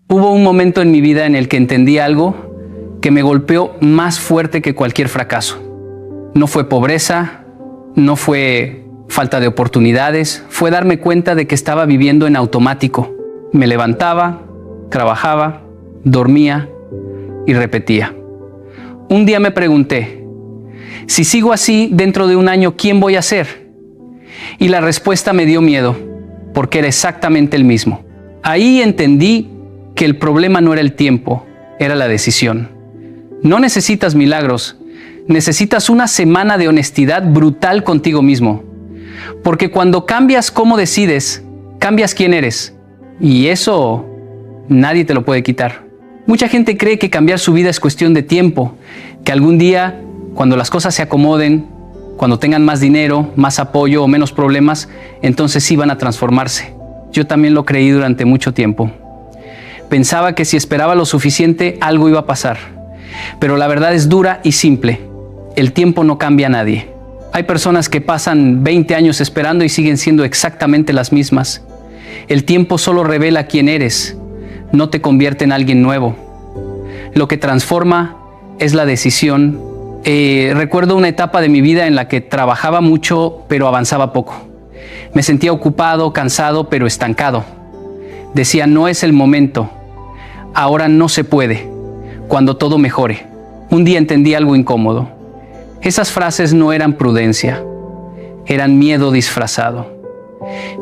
Hubo un momento en mi vida en el que entendí algo que me golpeó más fuerte que cualquier fracaso. No fue pobreza, no fue falta de oportunidades, fue darme cuenta de que estaba viviendo en automático. Me levantaba, trabajaba, dormía y repetía. Un día me pregunté, si sigo así dentro de un año, ¿quién voy a ser? Y la respuesta me dio miedo, porque era exactamente el mismo. Ahí entendí que el problema no era el tiempo, era la decisión. No necesitas milagros, necesitas una semana de honestidad brutal contigo mismo. Porque cuando cambias cómo decides, cambias quién eres. Y eso nadie te lo puede quitar. Mucha gente cree que cambiar su vida es cuestión de tiempo, que algún día, cuando las cosas se acomoden, cuando tengan más dinero, más apoyo o menos problemas, entonces sí van a transformarse. Yo también lo creí durante mucho tiempo. Pensaba que si esperaba lo suficiente, algo iba a pasar. Pero la verdad es dura y simple. El tiempo no cambia a nadie. Hay personas que pasan 20 años esperando y siguen siendo exactamente las mismas. El tiempo solo revela quién eres, no te convierte en alguien nuevo. Lo que transforma es la decisión. Recuerdo una etapa de mi vida en la que trabajaba mucho, pero avanzaba poco. Me sentía ocupado, cansado, pero estancado. Decía, no es el momento. Ahora no se puede. Cuando todo mejore. Un día entendí algo incómodo. Esas frases no eran prudencia. Eran miedo disfrazado.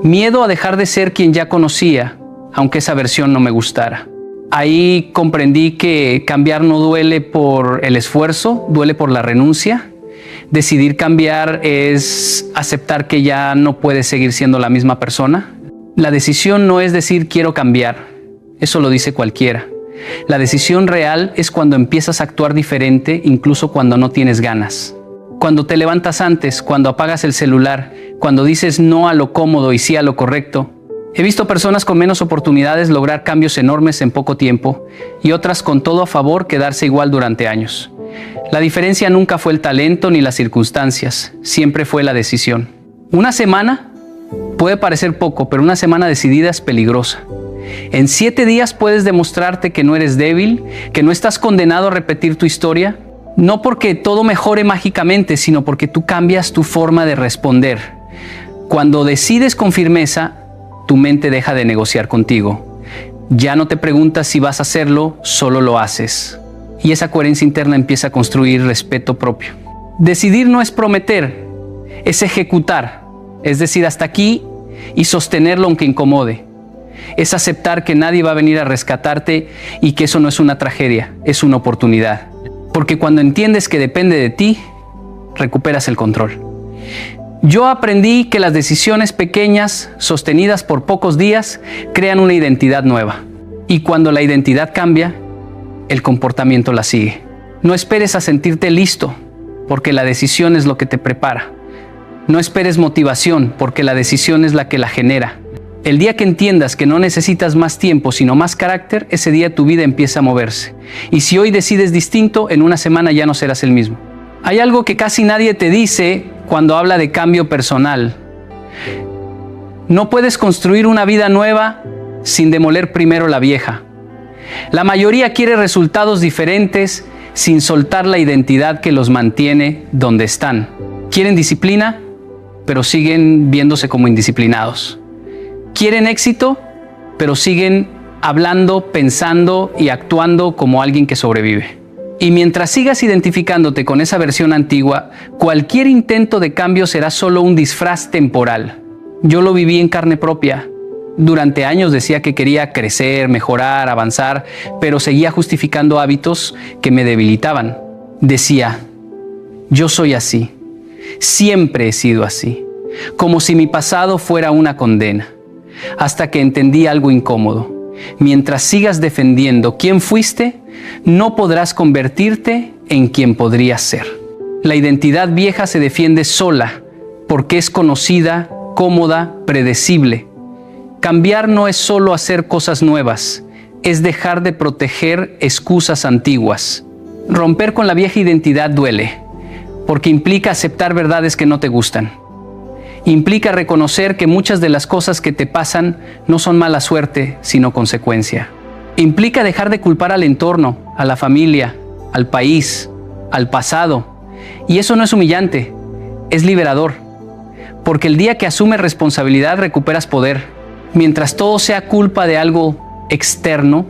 Miedo a dejar de ser quien ya conocía, aunque esa versión no me gustara. Ahí comprendí que cambiar no duele por el esfuerzo, duele por la renuncia. Decidir cambiar es aceptar que ya no puedes seguir siendo la misma persona. La decisión no es decir quiero cambiar, eso lo dice cualquiera. La decisión real es cuando empiezas a actuar diferente, incluso cuando no tienes ganas. Cuando te levantas antes, cuando apagas el celular, cuando dices no a lo cómodo y sí a lo correcto. He visto personas con menos oportunidades lograr cambios enormes en poco tiempo y otras con todo a favor quedarse igual durante años. La diferencia nunca fue el talento ni las circunstancias, siempre fue la decisión. Una semana puede parecer poco, pero una semana decidida es peligrosa. En 7 días puedes demostrarte que no eres débil, que no estás condenado a repetir tu historia, no porque todo mejore mágicamente, sino porque tú cambias tu forma de responder. Cuando decides con firmeza, tu mente deja de negociar contigo. Ya no te preguntas si vas a hacerlo, solo lo haces. Y esa coherencia interna empieza a construir respeto propio. Decidir no es prometer, es ejecutar. Es decir, hasta aquí y sostenerlo aunque incomode. Es aceptar que nadie va a venir a rescatarte y que eso no es una tragedia, es una oportunidad. Porque cuando entiendes que depende de ti, recuperas el control. Yo aprendí que las decisiones pequeñas, sostenidas por pocos días, crean una identidad nueva. Y cuando la identidad cambia, el comportamiento la sigue. No esperes a sentirte listo, porque la decisión es lo que te prepara. No esperes motivación, porque la decisión es la que la genera. El día que entiendas que no necesitas más tiempo, sino más carácter, ese día tu vida empieza a moverse. Y si hoy decides distinto, en una semana ya no serás el mismo. Hay algo que casi nadie te dice cuando habla de cambio personal. No puedes construir una vida nueva sin demoler primero la vieja. La mayoría quiere resultados diferentes sin soltar la identidad que los mantiene donde están. Quieren disciplina, pero siguen viéndose como indisciplinados. Quieren éxito, pero siguen hablando, pensando y actuando como alguien que sobrevive. Y mientras sigas identificándote con esa versión antigua, cualquier intento de cambio será solo un disfraz temporal. Yo lo viví en carne propia. Durante años decía que quería crecer, mejorar, avanzar, pero seguía justificando hábitos que me debilitaban. Decía, yo soy así, siempre he sido así, como si mi pasado fuera una condena. Hasta que entendí algo incómodo. Mientras sigas defendiendo quién fuiste, no podrás convertirte en quien podrías ser. La identidad vieja se defiende sola, porque es conocida, cómoda, predecible. Cambiar no es solo hacer cosas nuevas, es dejar de proteger excusas antiguas. Romper con la vieja identidad duele, porque implica aceptar verdades que no te gustan. Implica reconocer que muchas de las cosas que te pasan no son mala suerte, sino consecuencia. Implica dejar de culpar al entorno, a la familia, al país, al pasado. Y eso no es humillante, es liberador. Porque el día que asumes responsabilidad recuperas poder. Mientras todo sea culpa de algo externo,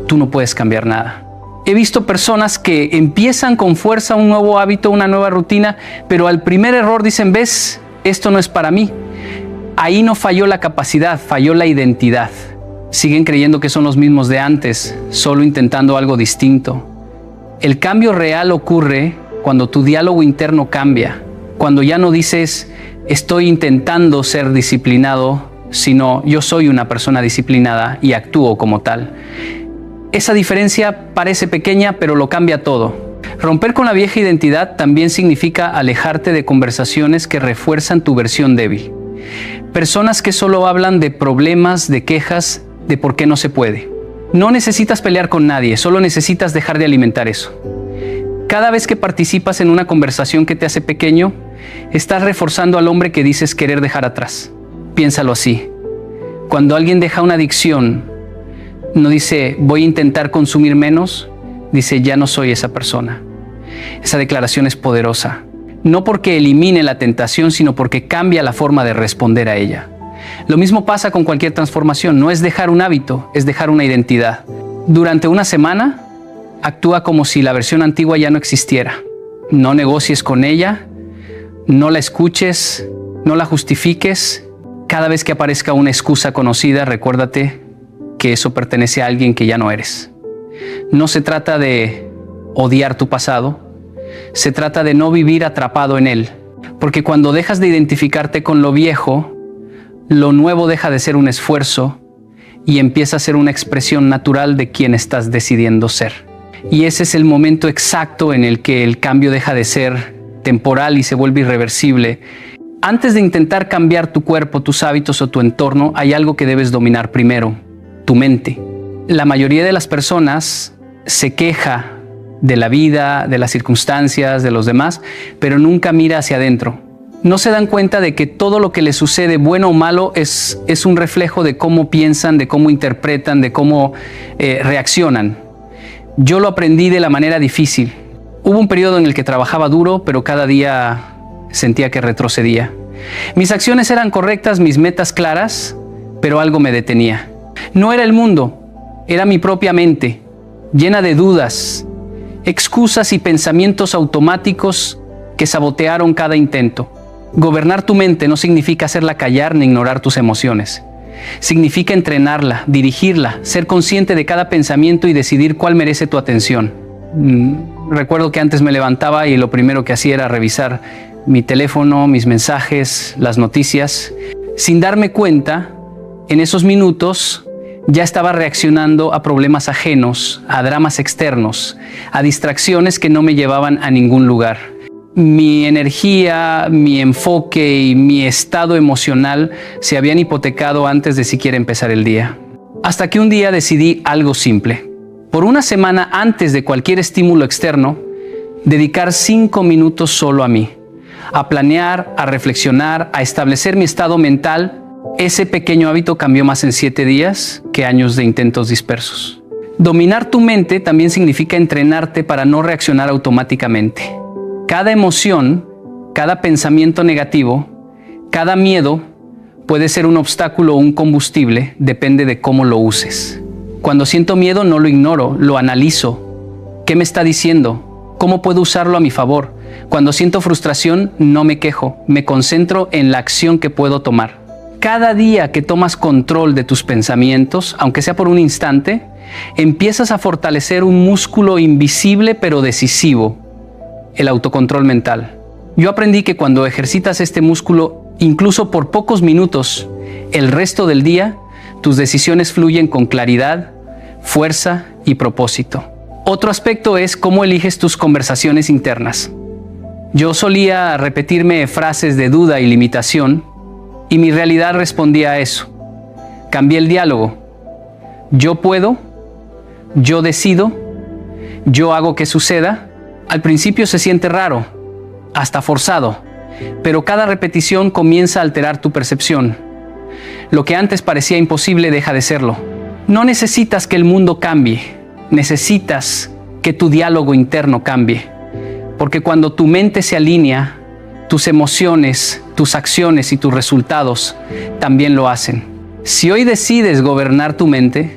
tú no puedes cambiar nada. He visto personas que empiezan con fuerza un nuevo hábito, una nueva rutina, pero al primer error dicen, ¿ves? Esto no es para mí. Ahí no falló la capacidad, falló la identidad. Siguen creyendo que son los mismos de antes, solo intentando algo distinto. El cambio real ocurre cuando tu diálogo interno cambia, cuando ya no dices, estoy intentando ser disciplinado, sino yo soy una persona disciplinada y actúo como tal. Esa diferencia parece pequeña, pero lo cambia todo. Romper con la vieja identidad también significa alejarte de conversaciones que refuerzan tu versión débil. Personas que solo hablan de problemas, de quejas, de por qué no se puede. No necesitas pelear con nadie, solo necesitas dejar de alimentar eso. Cada vez que participas en una conversación que te hace pequeño, estás reforzando al hombre que dices querer dejar atrás. Piénsalo así. Cuando alguien deja una adicción, no dice voy a intentar consumir menos, dice ya no soy esa persona. Esa declaración es poderosa. No porque elimine la tentación, sino porque cambia la forma de responder a ella. Lo mismo pasa con cualquier transformación. No es dejar un hábito, es dejar una identidad. Durante una semana, actúa como si la versión antigua ya no existiera. No negocies con ella, no la escuches, no la justifiques. Cada vez que aparezca una excusa conocida, recuérdate que eso pertenece a alguien que ya no eres. No se trata de odiar tu pasado, se trata de no vivir atrapado en él. Porque cuando dejas de identificarte con lo viejo, lo nuevo deja de ser un esfuerzo y empieza a ser una expresión natural de quien estás decidiendo ser. Y ese es el momento exacto en el que el cambio deja de ser temporal y se vuelve irreversible. Antes de intentar cambiar tu cuerpo, tus hábitos o tu entorno, hay algo que debes dominar primero, tu mente. La mayoría de las personas se queja de la vida, de las circunstancias, de los demás, pero nunca mira hacia adentro. No se dan cuenta de que todo lo que les sucede, bueno o malo, es un reflejo de cómo piensan, de cómo interpretan, de cómo reaccionan. Yo lo aprendí de la manera difícil. Hubo un periodo en el que trabajaba duro, pero cada día sentía que retrocedía. Mis acciones eran correctas, mis metas claras, pero algo me detenía. No era el mundo, era mi propia mente, llena de dudas, excusas y pensamientos automáticos que sabotearon cada intento. Gobernar tu mente no significa hacerla callar ni ignorar tus emociones. Significa entrenarla, dirigirla, ser consciente de cada pensamiento y decidir cuál merece tu atención. Recuerdo que antes me levantaba y lo primero que hacía era revisar mi teléfono, mis mensajes, las noticias. Sin darme cuenta, en esos minutos ya estaba reaccionando a problemas ajenos, a dramas externos, a distracciones que no me llevaban a ningún lugar. Mi energía, mi enfoque y mi estado emocional se habían hipotecado antes de siquiera empezar el día. Hasta que un día decidí algo simple. Por una semana antes de cualquier estímulo externo, dedicar 5 minutos solo a mí. A planear, a reflexionar, a establecer mi estado mental. Ese pequeño hábito cambió más en 7 días que años de intentos dispersos. Dominar tu mente también significa entrenarte para no reaccionar automáticamente. Cada emoción, cada pensamiento negativo, cada miedo puede ser un obstáculo o un combustible, depende de cómo lo uses. Cuando siento miedo no lo ignoro, lo analizo. ¿Qué me está diciendo? ¿Cómo puedo usarlo a mi favor? Cuando siento frustración no me quejo, me concentro en la acción que puedo tomar. Cada día que tomas control de tus pensamientos, aunque sea por un instante, empiezas a fortalecer un músculo invisible pero decisivo. El autocontrol mental. Yo aprendí que cuando ejercitas este músculo, incluso por pocos minutos, el resto del día, tus decisiones fluyen con claridad, fuerza y propósito. Otro aspecto es cómo eliges tus conversaciones internas. Yo solía repetirme frases de duda y limitación, y mi realidad respondía a eso. Cambié el diálogo. Yo puedo, yo decido, yo hago que suceda. Al principio se siente raro, hasta forzado, pero cada repetición comienza a alterar tu percepción. Lo que antes parecía imposible deja de serlo. No necesitas que el mundo cambie, necesitas que tu diálogo interno cambie. Porque cuando tu mente se alinea, tus emociones, tus acciones y tus resultados también lo hacen. Si hoy decides gobernar tu mente,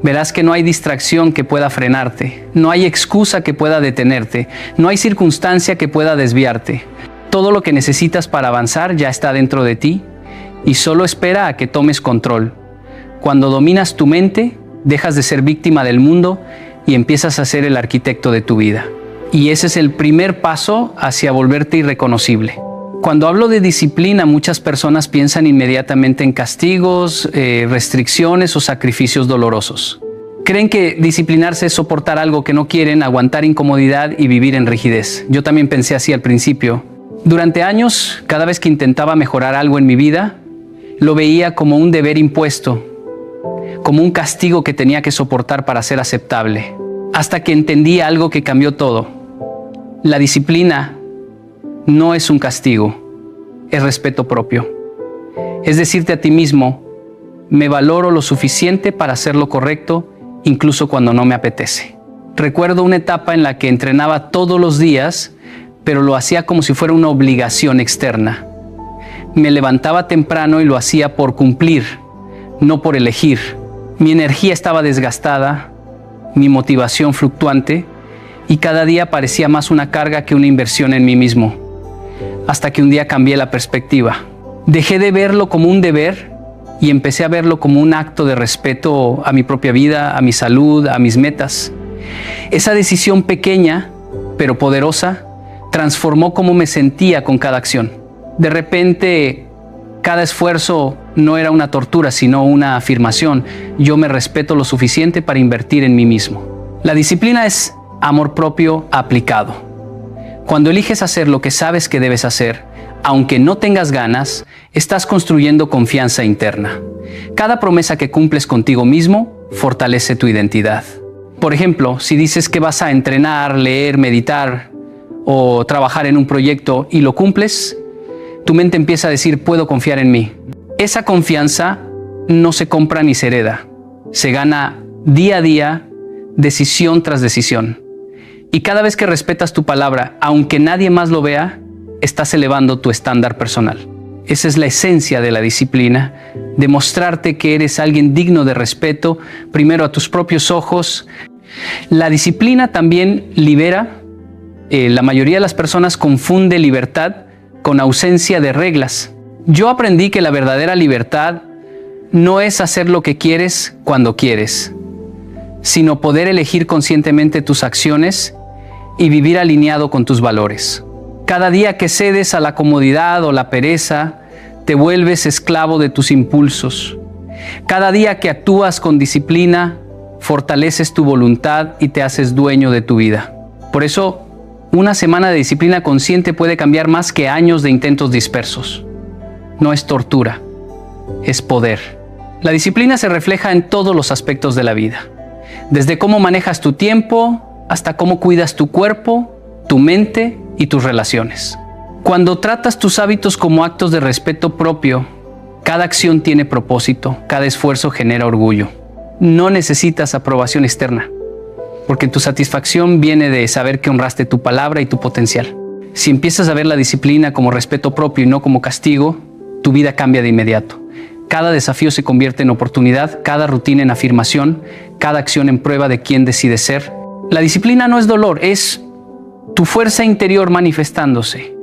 verás que no hay distracción que pueda frenarte, no hay excusa que pueda detenerte, no hay circunstancia que pueda desviarte. Todo lo que necesitas para avanzar ya está dentro de ti y solo espera a que tomes control. Cuando dominas tu mente, dejas de ser víctima del mundo y empiezas a ser el arquitecto de tu vida. Y ese es el primer paso hacia volverte irreconocible. Cuando hablo de disciplina, muchas personas piensan inmediatamente en castigos, restricciones o sacrificios dolorosos. Creen que disciplinarse es soportar algo que no quieren, aguantar incomodidad y vivir en rigidez. Yo también pensé así al principio. Durante años, cada vez que intentaba mejorar algo en mi vida, lo veía como un deber impuesto, como un castigo que tenía que soportar para ser aceptable. Hasta que entendí algo que cambió todo. La disciplina no es un castigo, es respeto propio. Es decirte a ti mismo, me valoro lo suficiente para hacer lo correcto, incluso cuando no me apetece. Recuerdo una etapa en la que entrenaba todos los días, pero lo hacía como si fuera una obligación externa. Me levantaba temprano y lo hacía por cumplir, no por elegir. Mi energía estaba desgastada, mi motivación fluctuante, y cada día parecía más una carga que una inversión en mí mismo. Hasta que un día cambié la perspectiva. Dejé de verlo como un deber y empecé a verlo como un acto de respeto a mi propia vida, a mi salud, a mis metas. Esa decisión pequeña, pero poderosa, transformó cómo me sentía con cada acción. De repente, cada esfuerzo no era una tortura, sino una afirmación. Yo me respeto lo suficiente para invertir en mí mismo. La disciplina es amor propio aplicado. Cuando eliges hacer lo que sabes que debes hacer, aunque no tengas ganas, estás construyendo confianza interna. Cada promesa que cumples contigo mismo fortalece tu identidad. Por ejemplo, si dices que vas a entrenar, leer, meditar o trabajar en un proyecto y lo cumples, tu mente empieza a decir, puedo confiar en mí. Esa confianza no se compra ni se hereda. Se gana día a día, decisión tras decisión. Y cada vez que respetas tu palabra, aunque nadie más lo vea, estás elevando tu estándar personal. Esa es la esencia de la disciplina, demostrarte que eres alguien digno de respeto, primero a tus propios ojos. La disciplina también libera. La mayoría de las personas confunde libertad con ausencia de reglas. Yo aprendí que la verdadera libertad no es hacer lo que quieres cuando quieres, sino poder elegir conscientemente tus acciones y vivir alineado con tus valores. Cada día que cedes a la comodidad o la pereza, te vuelves esclavo de tus impulsos. Cada día que actúas con disciplina, fortaleces tu voluntad y te haces dueño de tu vida. Por eso, una semana de disciplina consciente puede cambiar más que años de intentos dispersos. No es tortura, es poder. La disciplina se refleja en todos los aspectos de la vida. Desde cómo manejas tu tiempo, hasta cómo cuidas tu cuerpo, tu mente y tus relaciones. Cuando tratas tus hábitos como actos de respeto propio, cada acción tiene propósito, cada esfuerzo genera orgullo. No necesitas aprobación externa, porque tu satisfacción viene de saber que honraste tu palabra y tu potencial. Si empiezas a ver la disciplina como respeto propio y no como castigo, tu vida cambia de inmediato. Cada desafío se convierte en oportunidad, cada rutina en afirmación, cada acción en prueba de quién decides ser. La disciplina no es dolor, es tu fuerza interior manifestándose.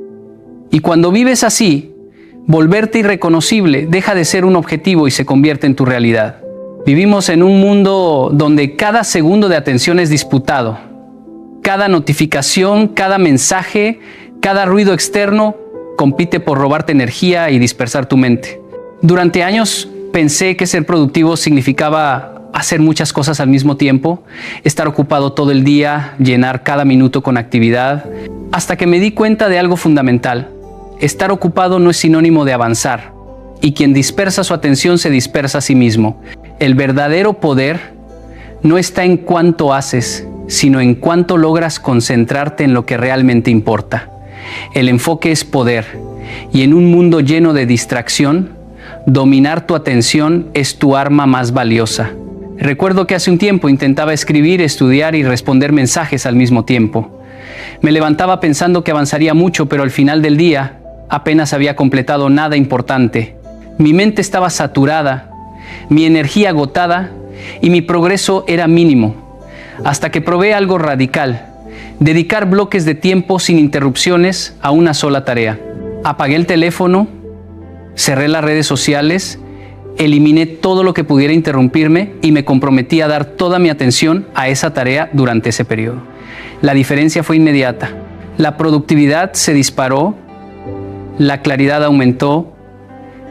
Y cuando vives así, volverte irreconocible deja de ser un objetivo y se convierte en tu realidad. Vivimos en un mundo donde cada segundo de atención es disputado. Cada notificación, cada mensaje, cada ruido externo compite por robarte energía y dispersar tu mente. Durante años pensé que ser productivo significaba hacer muchas cosas al mismo tiempo, estar ocupado todo el día, llenar cada minuto con actividad, hasta que me di cuenta de algo fundamental. Estar ocupado no es sinónimo de avanzar, y quien dispersa su atención se dispersa a sí mismo. El verdadero poder no está en cuánto haces, sino en cuánto logras concentrarte en lo que realmente importa. El enfoque es poder, y en un mundo lleno de distracción, dominar tu atención es tu arma más valiosa. Recuerdo que hace un tiempo intentaba escribir, estudiar y responder mensajes al mismo tiempo. Me levantaba pensando que avanzaría mucho, pero al final del día apenas había completado nada importante. Mi mente estaba saturada, mi energía agotada y mi progreso era mínimo. Hasta que probé algo radical: dedicar bloques de tiempo sin interrupciones a una sola tarea. Apagué el teléfono, cerré las redes sociales, eliminé todo lo que pudiera interrumpirme y me comprometí a dar toda mi atención a esa tarea durante ese periodo. La diferencia fue inmediata. La productividad se disparó, la claridad aumentó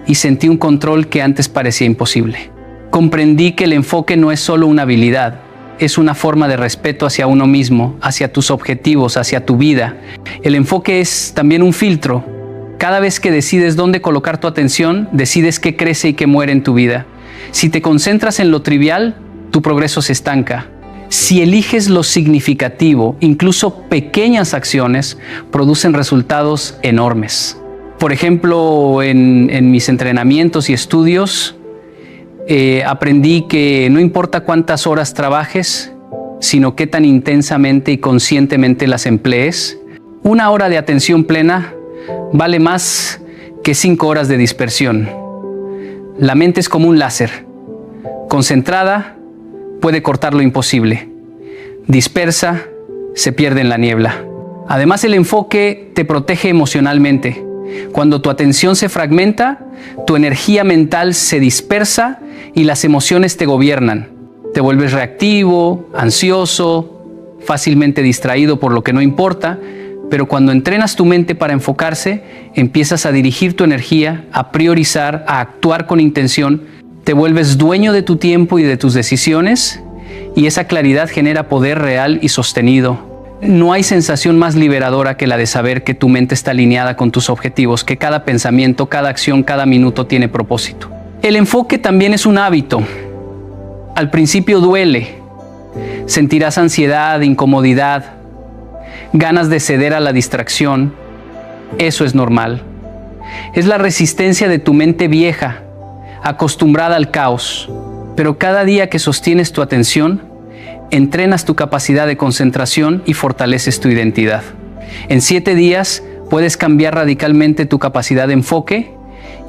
y sentí un control que antes parecía imposible. Comprendí que el enfoque no es solo una habilidad, es una forma de respeto hacia uno mismo, hacia tus objetivos, hacia tu vida. El enfoque es también un filtro. Cada vez que decides dónde colocar tu atención, decides qué crece y qué muere en tu vida. Si te concentras en lo trivial, tu progreso se estanca. Si eliges lo significativo, incluso pequeñas acciones producen resultados enormes. Por ejemplo, en mis entrenamientos y estudios, aprendí que no importa cuántas horas trabajes, sino qué tan intensamente y conscientemente las emplees. 1 hora de atención plena vale más que 5 horas de dispersión. La mente es como un láser. Concentrada, puede cortar lo imposible. Dispersa, se pierde en la niebla. Además, el enfoque te protege emocionalmente. Cuando tu atención se fragmenta, tu energía mental se dispersa y las emociones te gobiernan. Te vuelves reactivo, ansioso, fácilmente distraído por lo que no importa, pero cuando entrenas tu mente para enfocarse, empiezas a dirigir tu energía, a priorizar, a actuar con intención, te vuelves dueño de tu tiempo y de tus decisiones, y esa claridad genera poder real y sostenido. No hay sensación más liberadora que la de saber que tu mente está alineada con tus objetivos, que cada pensamiento, cada acción, cada minuto tiene propósito. El enfoque también es un hábito. Al principio duele. Sentirás ansiedad, incomodidad, ganas de ceder a la distracción. Eso es normal. Es la resistencia de tu mente vieja, acostumbrada al caos. Pero cada día que sostienes tu atención, entrenas tu capacidad de concentración y fortaleces tu identidad. En 7 días puedes cambiar radicalmente tu capacidad de enfoque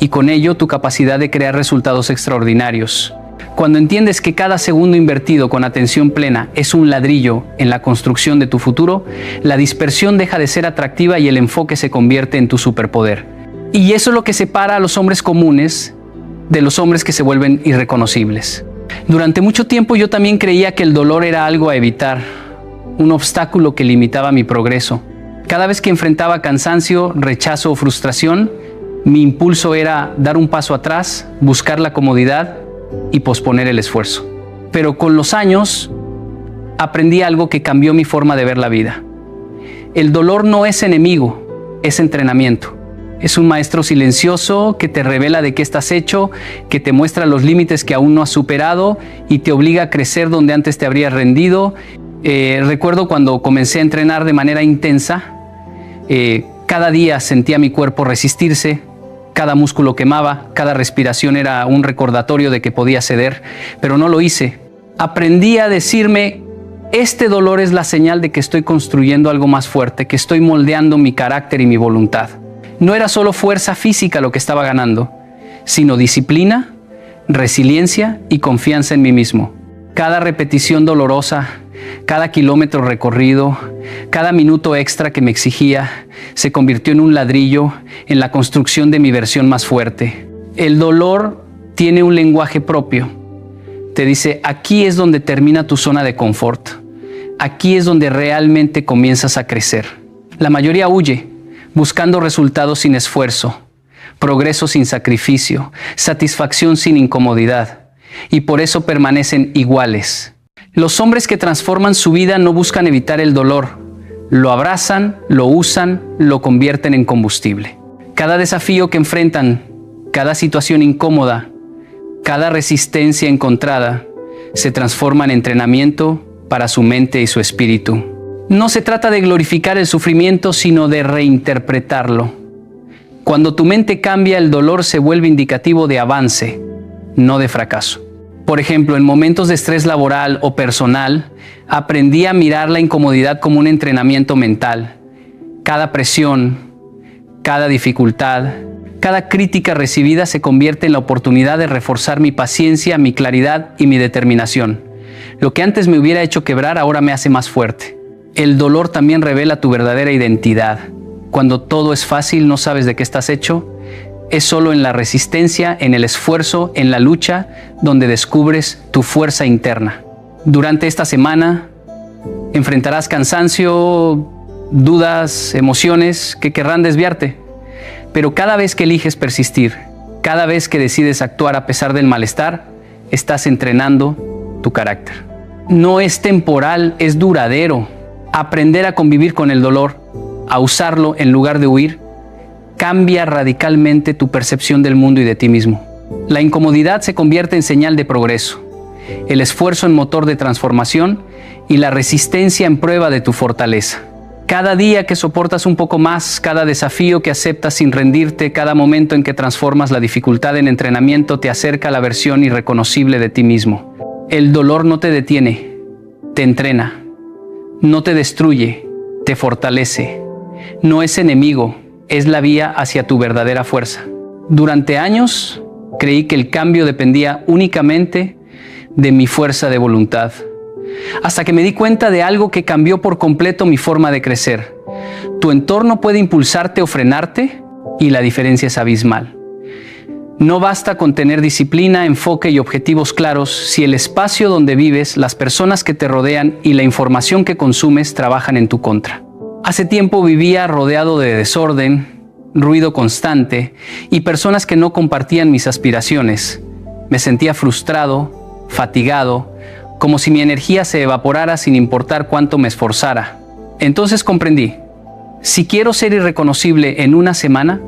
y con ello tu capacidad de crear resultados extraordinarios. Cuando entiendes que cada segundo invertido con atención plena es un ladrillo en la construcción de tu futuro, la dispersión deja de ser atractiva y el enfoque se convierte en tu superpoder. Y eso es lo que separa a los hombres comunes de los hombres que se vuelven irreconocibles. Durante mucho tiempo yo también creía que el dolor era algo a evitar, un obstáculo que limitaba mi progreso. Cada vez que enfrentaba cansancio, rechazo o frustración, mi impulso era dar un paso atrás, buscar la comodidad y posponer el esfuerzo. Pero con los años aprendí algo que cambió mi forma de ver la vida. El dolor no es enemigo, es entrenamiento. Es un maestro silencioso que te revela de qué estás hecho, que te muestra los límites que aún no has superado y te obliga a crecer donde antes te habrías rendido. Recuerdo cuando comencé a entrenar de manera intensa, cada día sentía mi cuerpo resistirse, cada músculo quemaba, cada respiración era un recordatorio de que podía ceder, pero no lo hice. Aprendí a decirme: este dolor es la señal de que estoy construyendo algo más fuerte, que estoy moldeando mi carácter y mi voluntad. No era solo fuerza física lo que estaba ganando, sino disciplina, resiliencia y confianza en mí mismo. Cada repetición dolorosa, cada kilómetro recorrido, cada minuto extra que me exigía, se convirtió en un ladrillo en la construcción de mi versión más fuerte. El dolor tiene un lenguaje propio. Te dice: aquí es donde termina tu zona de confort. Aquí es donde realmente comienzas a crecer. La mayoría huye, buscando resultados sin esfuerzo, progreso sin sacrificio, satisfacción sin incomodidad, y por eso permanecen iguales. Los hombres que transforman su vida no buscan evitar el dolor, lo abrazan, lo usan, lo convierten en combustible. Cada desafío que enfrentan, cada situación incómoda, cada resistencia encontrada, se transforma en entrenamiento para su mente y su espíritu. No se trata de glorificar el sufrimiento, sino de reinterpretarlo. Cuando tu mente cambia, el dolor se vuelve indicativo de avance, no de fracaso. Por ejemplo, en momentos de estrés laboral o personal, aprendí a mirar la incomodidad como un entrenamiento mental. Cada presión, cada dificultad, cada crítica recibida se convierte en la oportunidad de reforzar mi paciencia, mi claridad y mi determinación. Lo que antes me hubiera hecho quebrar ahora me hace más fuerte. El dolor también revela tu verdadera identidad. Cuando todo es fácil, no sabes de qué estás hecho. Es solo en la resistencia, en el esfuerzo, en la lucha, donde descubres tu fuerza interna. Durante esta semana enfrentarás cansancio, dudas, emociones que querrán desviarte. Pero cada vez que eliges persistir, cada vez que decides actuar a pesar del malestar, estás entrenando tu carácter. No es temporal, es duradero. Aprender a convivir con el dolor, a usarlo en lugar de huir, cambia radicalmente tu percepción del mundo y de ti mismo. La incomodidad se convierte en señal de progreso, el esfuerzo en motor de transformación y la resistencia en prueba de tu fortaleza. Cada día que soportas un poco más, cada desafío que aceptas sin rendirte, cada momento en que transformas la dificultad en entrenamiento te acerca a la versión irreconocible de ti mismo. El dolor no te detiene, te entrena, no te destruye, te fortalece. No es enemigo, es la vía hacia tu verdadera fuerza. Durante años creí que el cambio dependía únicamente de mi fuerza de voluntad, hasta que me di cuenta de algo que cambió por completo mi forma de crecer. Tu entorno puede impulsarte o frenarte, y la diferencia es abismal. No basta con tener disciplina, enfoque y objetivos claros si el espacio donde vives, las personas que te rodean y la información que consumes trabajan en tu contra. Hace tiempo vivía rodeado de desorden, ruido constante y personas que no compartían mis aspiraciones. Me sentía frustrado, fatigado, como si mi energía se evaporara sin importar cuánto me esforzara. Entonces comprendí, si quiero ser irreconocible en una semana,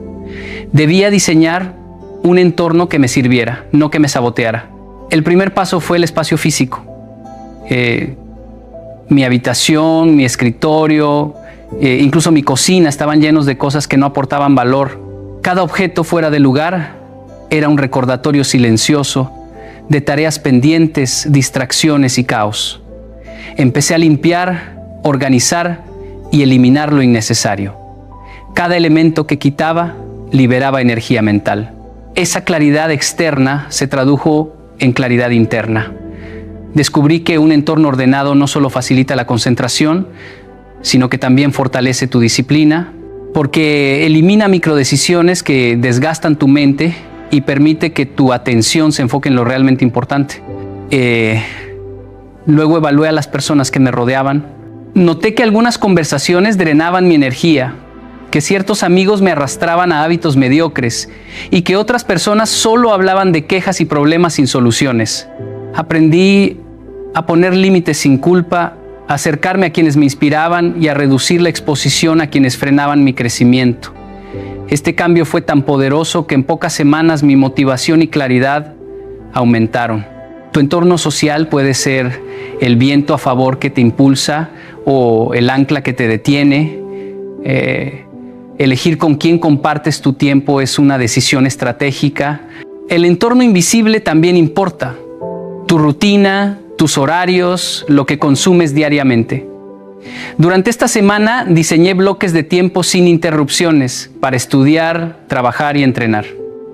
debía diseñar un entorno que me sirviera, no que me saboteara. El primer paso fue el espacio físico. Mi habitación, mi escritorio, incluso mi cocina estaban llenos de cosas que no aportaban valor. Cada objeto fuera de lugar era un recordatorio silencioso de tareas pendientes, distracciones y caos. Empecé a limpiar, organizar y eliminar lo innecesario. Cada elemento que quitaba liberaba energía mental. Esa claridad externa se tradujo en claridad interna. Descubrí que un entorno ordenado no solo facilita la concentración, sino que también fortalece tu disciplina, porque elimina microdecisiones que desgastan tu mente y permite que tu atención se enfoque en lo realmente importante. Luego evalué a las personas que me rodeaban. Noté que algunas conversaciones drenaban mi energía, que ciertos amigos me arrastraban a hábitos mediocres y que otras personas solo hablaban de quejas y problemas sin soluciones. Aprendí a poner límites sin culpa, a acercarme a quienes me inspiraban y a reducir la exposición a quienes frenaban mi crecimiento. Este cambio fue tan poderoso que en pocas semanas mi motivación y claridad aumentaron. Tu entorno social puede ser el viento a favor que te impulsa o el ancla que te detiene. Elegir con quién compartes tu tiempo es una decisión estratégica. El entorno invisible también importa. Tu rutina, tus horarios, lo que consumes diariamente. Durante esta semana diseñé bloques de tiempo sin interrupciones para estudiar, trabajar y entrenar.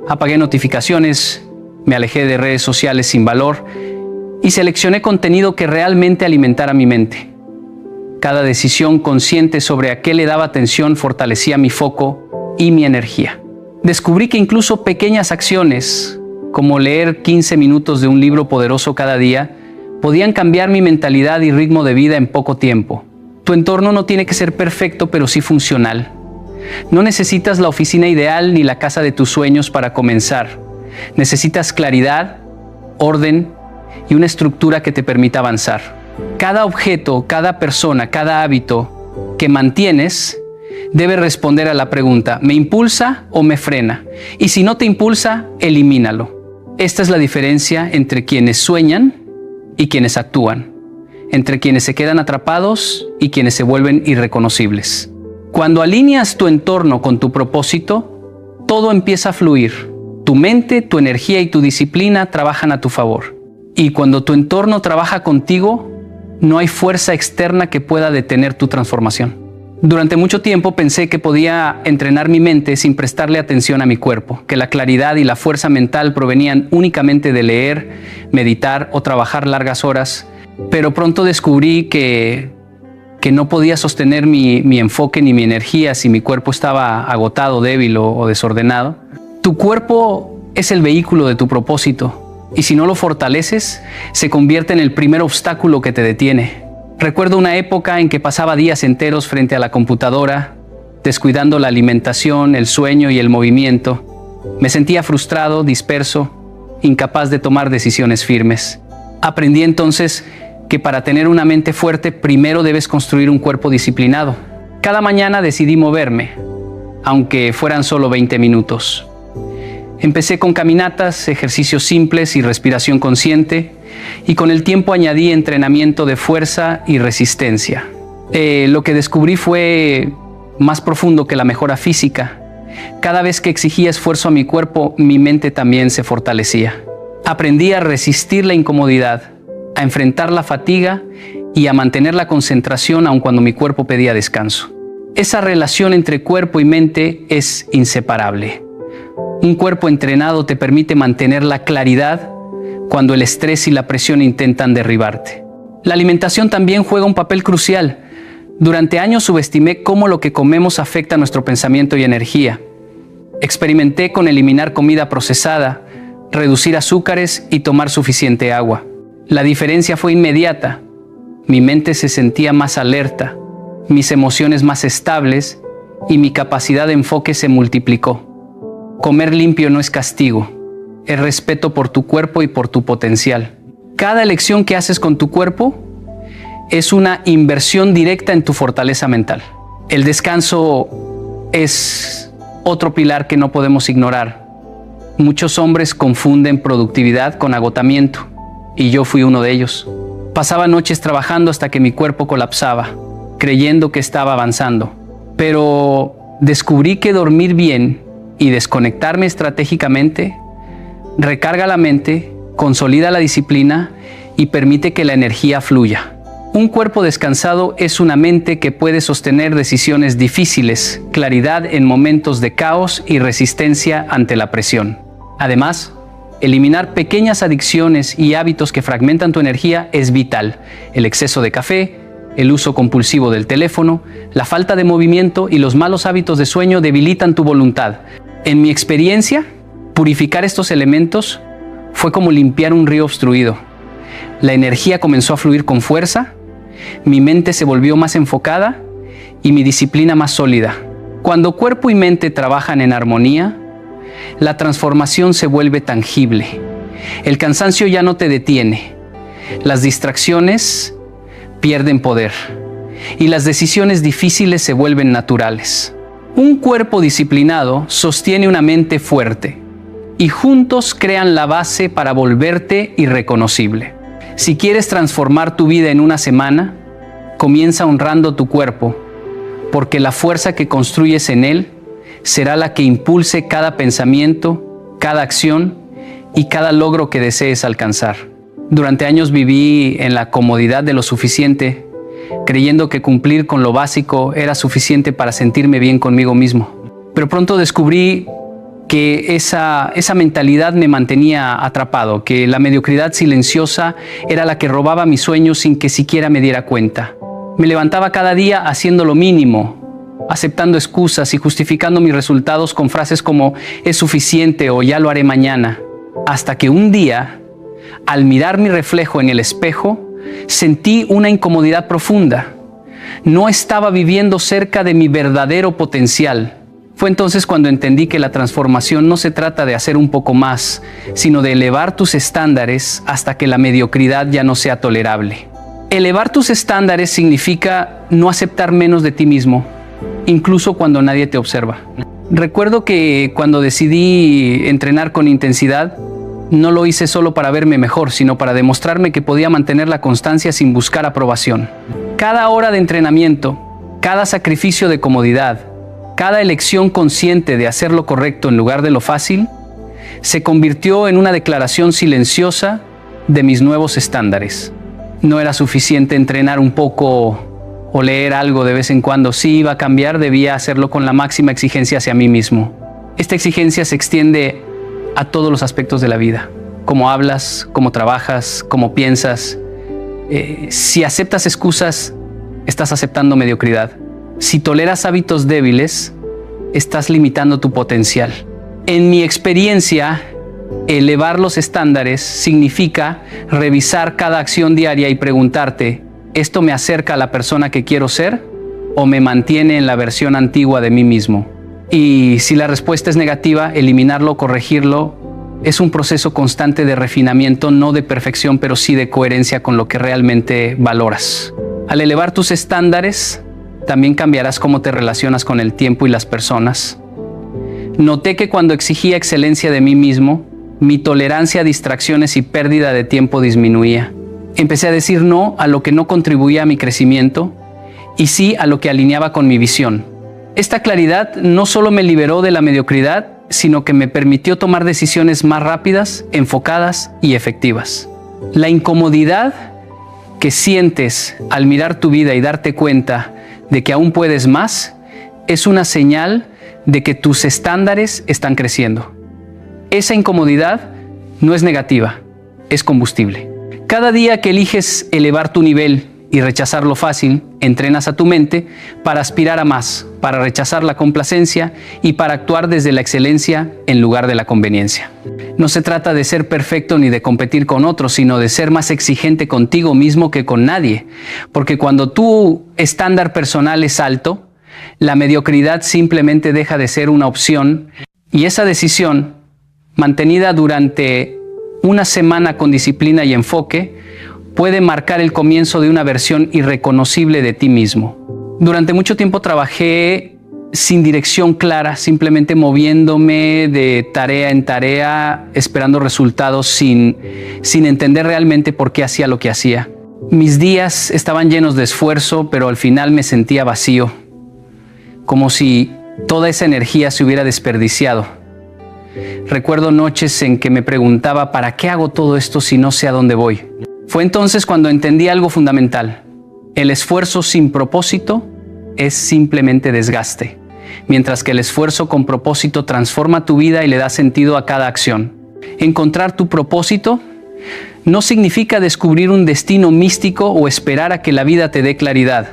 Apagué notificaciones, me alejé de redes sociales sin valor y seleccioné contenido que realmente alimentara mi mente. Cada decisión consciente sobre a qué le daba atención fortalecía mi foco y mi energía. Descubrí que incluso pequeñas acciones, como leer 15 minutos de un libro poderoso cada día, podían cambiar mi mentalidad y ritmo de vida en poco tiempo. Tu entorno no tiene que ser perfecto, pero sí funcional. No necesitas la oficina ideal ni la casa de tus sueños para comenzar. Necesitas claridad, orden y una estructura que te permita avanzar. Cada objeto, cada persona, cada hábito que mantienes debe responder a la pregunta: ¿me impulsa o me frena? Y si no te impulsa, elimínalo. Esta es la diferencia entre quienes sueñan y quienes actúan, entre quienes se quedan atrapados y quienes se vuelven irreconocibles. Cuando alineas tu entorno con tu propósito, todo empieza a fluir. Tu mente, tu energía y tu disciplina trabajan a tu favor. Y cuando tu entorno trabaja contigo, no hay fuerza externa que pueda detener tu transformación. Durante mucho tiempo pensé que podía entrenar mi mente sin prestarle atención a mi cuerpo, que la claridad y la fuerza mental provenían únicamente de leer, meditar o trabajar largas horas, pero pronto descubrí que no podía sostener mi enfoque ni mi energía si mi cuerpo estaba agotado, débil o desordenado. Tu cuerpo es el vehículo de tu propósito. Y si no lo fortaleces, se convierte en el primer obstáculo que te detiene. Recuerdo una época en que pasaba días enteros frente a la computadora, descuidando la alimentación, el sueño y el movimiento. Me sentía frustrado, disperso, incapaz de tomar decisiones firmes. Aprendí entonces que para tener una mente fuerte, primero debes construir un cuerpo disciplinado. Cada mañana decidí moverme, aunque fueran solo 20 minutos. Empecé con caminatas, ejercicios simples y respiración consciente, y con el tiempo añadí entrenamiento de fuerza y resistencia. Lo que descubrí fue más profundo que la mejora física. Cada vez que exigía esfuerzo a mi cuerpo, mi mente también se fortalecía. Aprendí a resistir la incomodidad, a enfrentar la fatiga y a mantener la concentración aun cuando mi cuerpo pedía descanso. Esa relación entre cuerpo y mente es inseparable. Un cuerpo entrenado te permite mantener la claridad cuando el estrés y la presión intentan derribarte. La alimentación también juega un papel crucial. Durante años subestimé cómo lo que comemos afecta nuestro pensamiento y energía. Experimenté con eliminar comida procesada, reducir azúcares y tomar suficiente agua. La diferencia fue inmediata. Mi mente se sentía más alerta, mis emociones más estables y mi capacidad de enfoque se multiplicó. Comer limpio no es castigo, es respeto por tu cuerpo y por tu potencial. Cada elección que haces con tu cuerpo es una inversión directa en tu fortaleza mental. El descanso es otro pilar que no podemos ignorar. Muchos hombres confunden productividad con agotamiento, y yo fui uno de ellos. Pasaba noches trabajando hasta que mi cuerpo colapsaba, creyendo que estaba avanzando. Pero descubrí que dormir bien y desconectarme estratégicamente recarga la mente, consolida la disciplina y permite que la energía fluya. Un cuerpo descansado es una mente que puede sostener decisiones difíciles, claridad en momentos de caos y resistencia ante la presión. Además, eliminar pequeñas adicciones y hábitos que fragmentan tu energía es vital. El exceso de café, el uso compulsivo del teléfono, la falta de movimiento y los malos hábitos de sueño debilitan tu voluntad. En mi experiencia, purificar estos elementos fue como limpiar un río obstruido. La energía comenzó a fluir con fuerza, mi mente se volvió más enfocada y mi disciplina más sólida. Cuando cuerpo y mente trabajan en armonía, la transformación se vuelve tangible. El cansancio ya no te detiene. Las distracciones pierden poder y las decisiones difíciles se vuelven naturales. Un cuerpo disciplinado sostiene una mente fuerte y juntos crean la base para volverte irreconocible. Si quieres transformar tu vida en una semana, comienza honrando tu cuerpo, porque la fuerza que construyes en él será la que impulse cada pensamiento, cada acción y cada logro que desees alcanzar. Durante años viví en la comodidad de lo suficiente, creyendo que cumplir con lo básico era suficiente para sentirme bien conmigo mismo. Pero pronto descubrí que esa mentalidad me mantenía atrapado, que la mediocridad silenciosa era la que robaba mis sueños sin que siquiera me diera cuenta. Me levantaba cada día haciendo lo mínimo, aceptando excusas y justificando mis resultados con frases como «es suficiente» o «ya lo haré mañana». Hasta que un día, al mirar mi reflejo en el espejo, sentí una incomodidad profunda. No estaba viviendo cerca de mi verdadero potencial. Fue entonces cuando entendí que la transformación no se trata de hacer un poco más, sino de elevar tus estándares hasta que la mediocridad ya no sea tolerable. Elevar tus estándares significa no aceptar menos de ti mismo, incluso cuando nadie te observa. Recuerdo que cuando decidí entrenar con intensidad, no lo hice solo para verme mejor, sino para demostrarme que podía mantener la constancia sin buscar aprobación. Cada hora de entrenamiento, cada sacrificio de comodidad, cada elección consciente de hacer lo correcto en lugar de lo fácil, se convirtió en una declaración silenciosa de mis nuevos estándares. No era suficiente entrenar un poco o leer algo de vez en cuando. Si iba a cambiar, debía hacerlo con la máxima exigencia hacia mí mismo. Esta exigencia se extiende a todos los aspectos de la vida. Cómo hablas, cómo trabajas, cómo piensas. Si aceptas excusas, estás aceptando mediocridad. Si toleras hábitos débiles, estás limitando tu potencial. En mi experiencia, elevar los estándares significa revisar cada acción diaria y preguntarte, ¿esto me acerca a la persona que quiero ser o me mantiene en la versión antigua de mí mismo? Y si la respuesta es negativa, eliminarlo, corregirlo, es un proceso constante de refinamiento, no de perfección, pero sí de coherencia con lo que realmente valoras. Al elevar tus estándares, también cambiarás cómo te relacionas con el tiempo y las personas. Noté que cuando exigía excelencia de mí mismo, mi tolerancia a distracciones y pérdida de tiempo disminuía. Empecé a decir no a lo que no contribuía a mi crecimiento y sí a lo que alineaba con mi visión. Esta claridad no solo me liberó de la mediocridad, sino que me permitió tomar decisiones más rápidas, enfocadas y efectivas. La incomodidad que sientes al mirar tu vida y darte cuenta de que aún puedes más, es una señal de que tus estándares están creciendo. Esa incomodidad no es negativa, es combustible. Cada día que eliges elevar tu nivel y rechazar lo fácil, entrenas a tu mente para aspirar a más, para rechazar la complacencia y para actuar desde la excelencia en lugar de la conveniencia. No se trata de ser perfecto ni de competir con otros, sino de ser más exigente contigo mismo que con nadie. Porque cuando tu estándar personal es alto, la mediocridad simplemente deja de ser una opción y esa decisión, mantenida durante una semana con disciplina y enfoque, puede marcar el comienzo de una versión irreconocible de ti mismo. Durante mucho tiempo trabajé sin dirección clara, simplemente moviéndome de tarea en tarea, esperando resultados sin entender realmente por qué hacía lo que hacía. Mis días estaban llenos de esfuerzo, pero al final me sentía vacío, como si toda esa energía se hubiera desperdiciado. Recuerdo noches en que me preguntaba, ¿para qué hago todo esto si no sé a dónde voy? Fue entonces cuando entendí algo fundamental. El esfuerzo sin propósito es simplemente desgaste, mientras que el esfuerzo con propósito transforma tu vida y le da sentido a cada acción. Encontrar tu propósito no significa descubrir un destino místico o esperar a que la vida te dé claridad.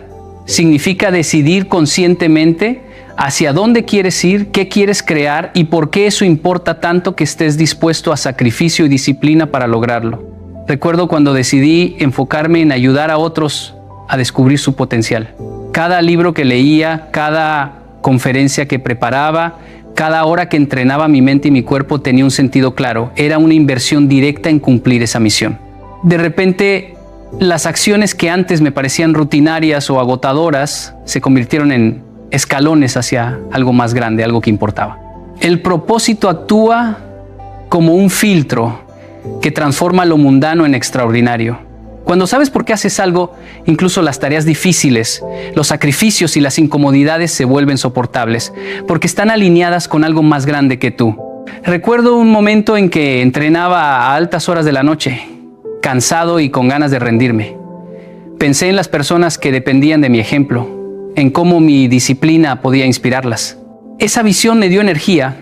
Significa decidir conscientemente hacia dónde quieres ir, qué quieres crear y por qué eso importa tanto que estés dispuesto a sacrificio y disciplina para lograrlo. Recuerdo cuando decidí enfocarme en ayudar a otros a descubrir su potencial. Cada libro que leía, cada conferencia que preparaba, cada hora que entrenaba mi mente y mi cuerpo tenía un sentido claro. Era una inversión directa en cumplir esa misión. De repente, las acciones que antes me parecían rutinarias o agotadoras se convirtieron en escalones hacia algo más grande, algo que importaba. El propósito actúa como un filtro que transforma lo mundano en extraordinario. Cuando sabes por qué haces algo, incluso las tareas difíciles, los sacrificios y las incomodidades se vuelven soportables, porque están alineadas con algo más grande que tú. Recuerdo un momento en que entrenaba a altas horas de la noche, cansado y con ganas de rendirme. Pensé en las personas que dependían de mi ejemplo, en cómo mi disciplina podía inspirarlas. Esa visión me dio energía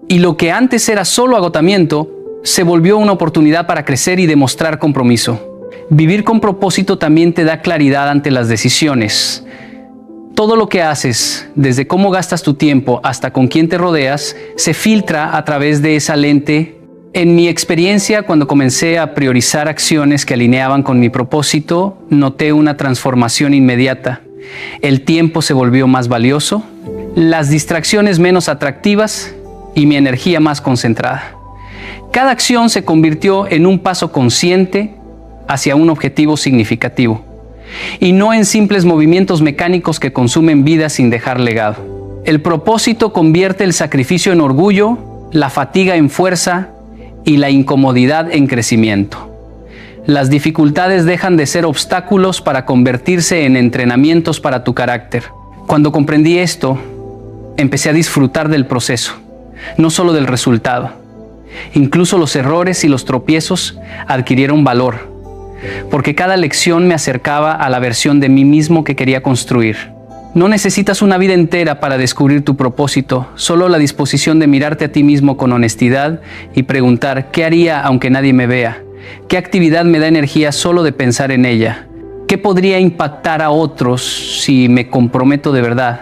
y lo que antes era solo agotamiento se volvió una oportunidad para crecer y demostrar compromiso. Vivir con propósito también te da claridad ante las decisiones. Todo lo que haces, desde cómo gastas tu tiempo hasta con quién te rodeas, se filtra a través de esa lente. En mi experiencia, cuando comencé a priorizar acciones que alineaban con mi propósito, noté una transformación inmediata. El tiempo se volvió más valioso, las distracciones menos atractivas y mi energía más concentrada. Cada acción se convirtió en un paso consciente hacia un objetivo significativo, y no en simples movimientos mecánicos que consumen vidas sin dejar legado. El propósito convierte el sacrificio en orgullo, la fatiga en fuerza y la incomodidad en crecimiento. Las dificultades dejan de ser obstáculos para convertirse en entrenamientos para tu carácter. Cuando comprendí esto, empecé a disfrutar del proceso, no solo del resultado. Incluso los errores y los tropiezos adquirieron valor, porque cada lección me acercaba a la versión de mí mismo que quería construir. No necesitas una vida entera para descubrir tu propósito, solo la disposición de mirarte a ti mismo con honestidad y preguntar ¿qué haría aunque nadie me vea? ¿Qué actividad me da energía solo de pensar en ella? ¿Qué podría impactar a otros si me comprometo de verdad?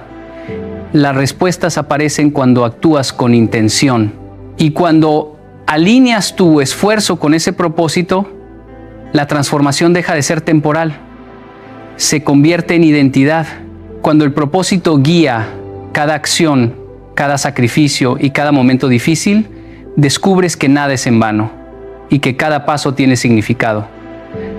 Las respuestas aparecen cuando actúas con intención. Y cuando alineas tu esfuerzo con ese propósito, la transformación deja de ser temporal. Se convierte en identidad. Cuando el propósito guía cada acción, cada sacrificio y cada momento difícil, descubres que nada es en vano y que cada paso tiene significado.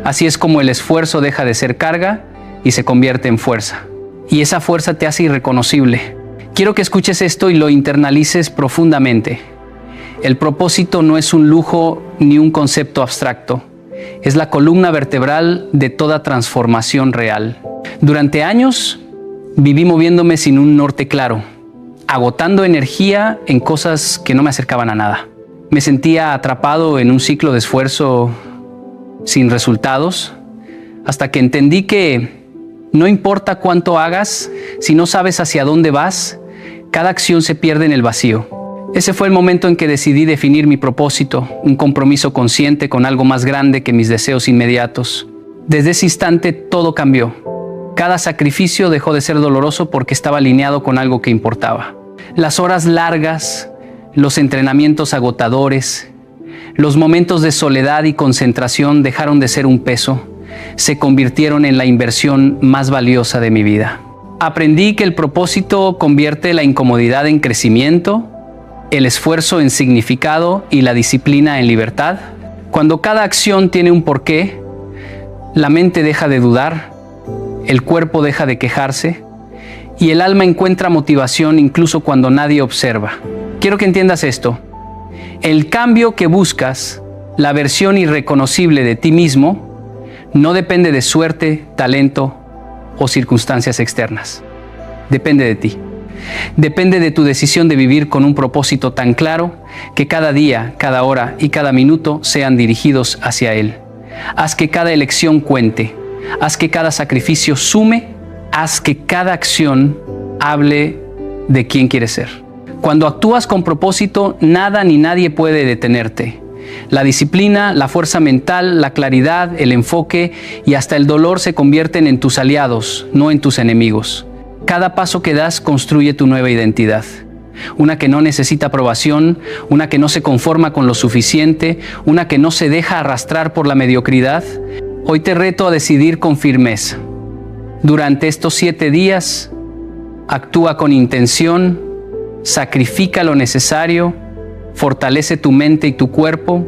Así es como el esfuerzo deja de ser carga y se convierte en fuerza. Y esa fuerza te hace irreconocible. Quiero que escuches esto y lo internalices profundamente. El propósito no es un lujo ni un concepto abstracto. Es la columna vertebral de toda transformación real. Durante años viví moviéndome sin un norte claro, agotando energía en cosas que no me acercaban a nada. Me sentía atrapado en un ciclo de esfuerzo sin resultados, hasta que entendí que no importa cuánto hagas, si no sabes hacia dónde vas, cada acción se pierde en el vacío. Ese fue el momento en que decidí definir mi propósito, un compromiso consciente con algo más grande que mis deseos inmediatos. Desde ese instante todo cambió. Cada sacrificio dejó de ser doloroso porque estaba alineado con algo que importaba. Las horas largas, los entrenamientos agotadores, los momentos de soledad y concentración dejaron de ser un peso, se convirtieron en la inversión más valiosa de mi vida. Aprendí que el propósito convierte la incomodidad en crecimiento, el esfuerzo en significado y la disciplina en libertad. Cuando cada acción tiene un porqué, la mente deja de dudar, el cuerpo deja de quejarse y el alma encuentra motivación incluso cuando nadie observa. Quiero que entiendas esto. El cambio que buscas, la versión irreconocible de ti mismo, no depende de suerte, talento o circunstancias externas. Depende de ti. Depende de tu decisión de vivir con un propósito tan claro que cada día, cada hora y cada minuto sean dirigidos hacia él. Haz que cada elección cuente. Haz que cada sacrificio sume. Haz que cada acción hable de quién quieres ser. Cuando actúas con propósito, nada ni nadie puede detenerte. La disciplina, la fuerza mental, la claridad, el enfoque y hasta el dolor se convierten en tus aliados, no en tus enemigos. Cada paso que das construye tu nueva identidad. Una que no necesita aprobación, una que no se conforma con lo suficiente, una que no se deja arrastrar por la mediocridad. Hoy te reto a decidir con firmeza. Durante estos 7 días, actúa con intención, sacrifica lo necesario, fortalece tu mente y tu cuerpo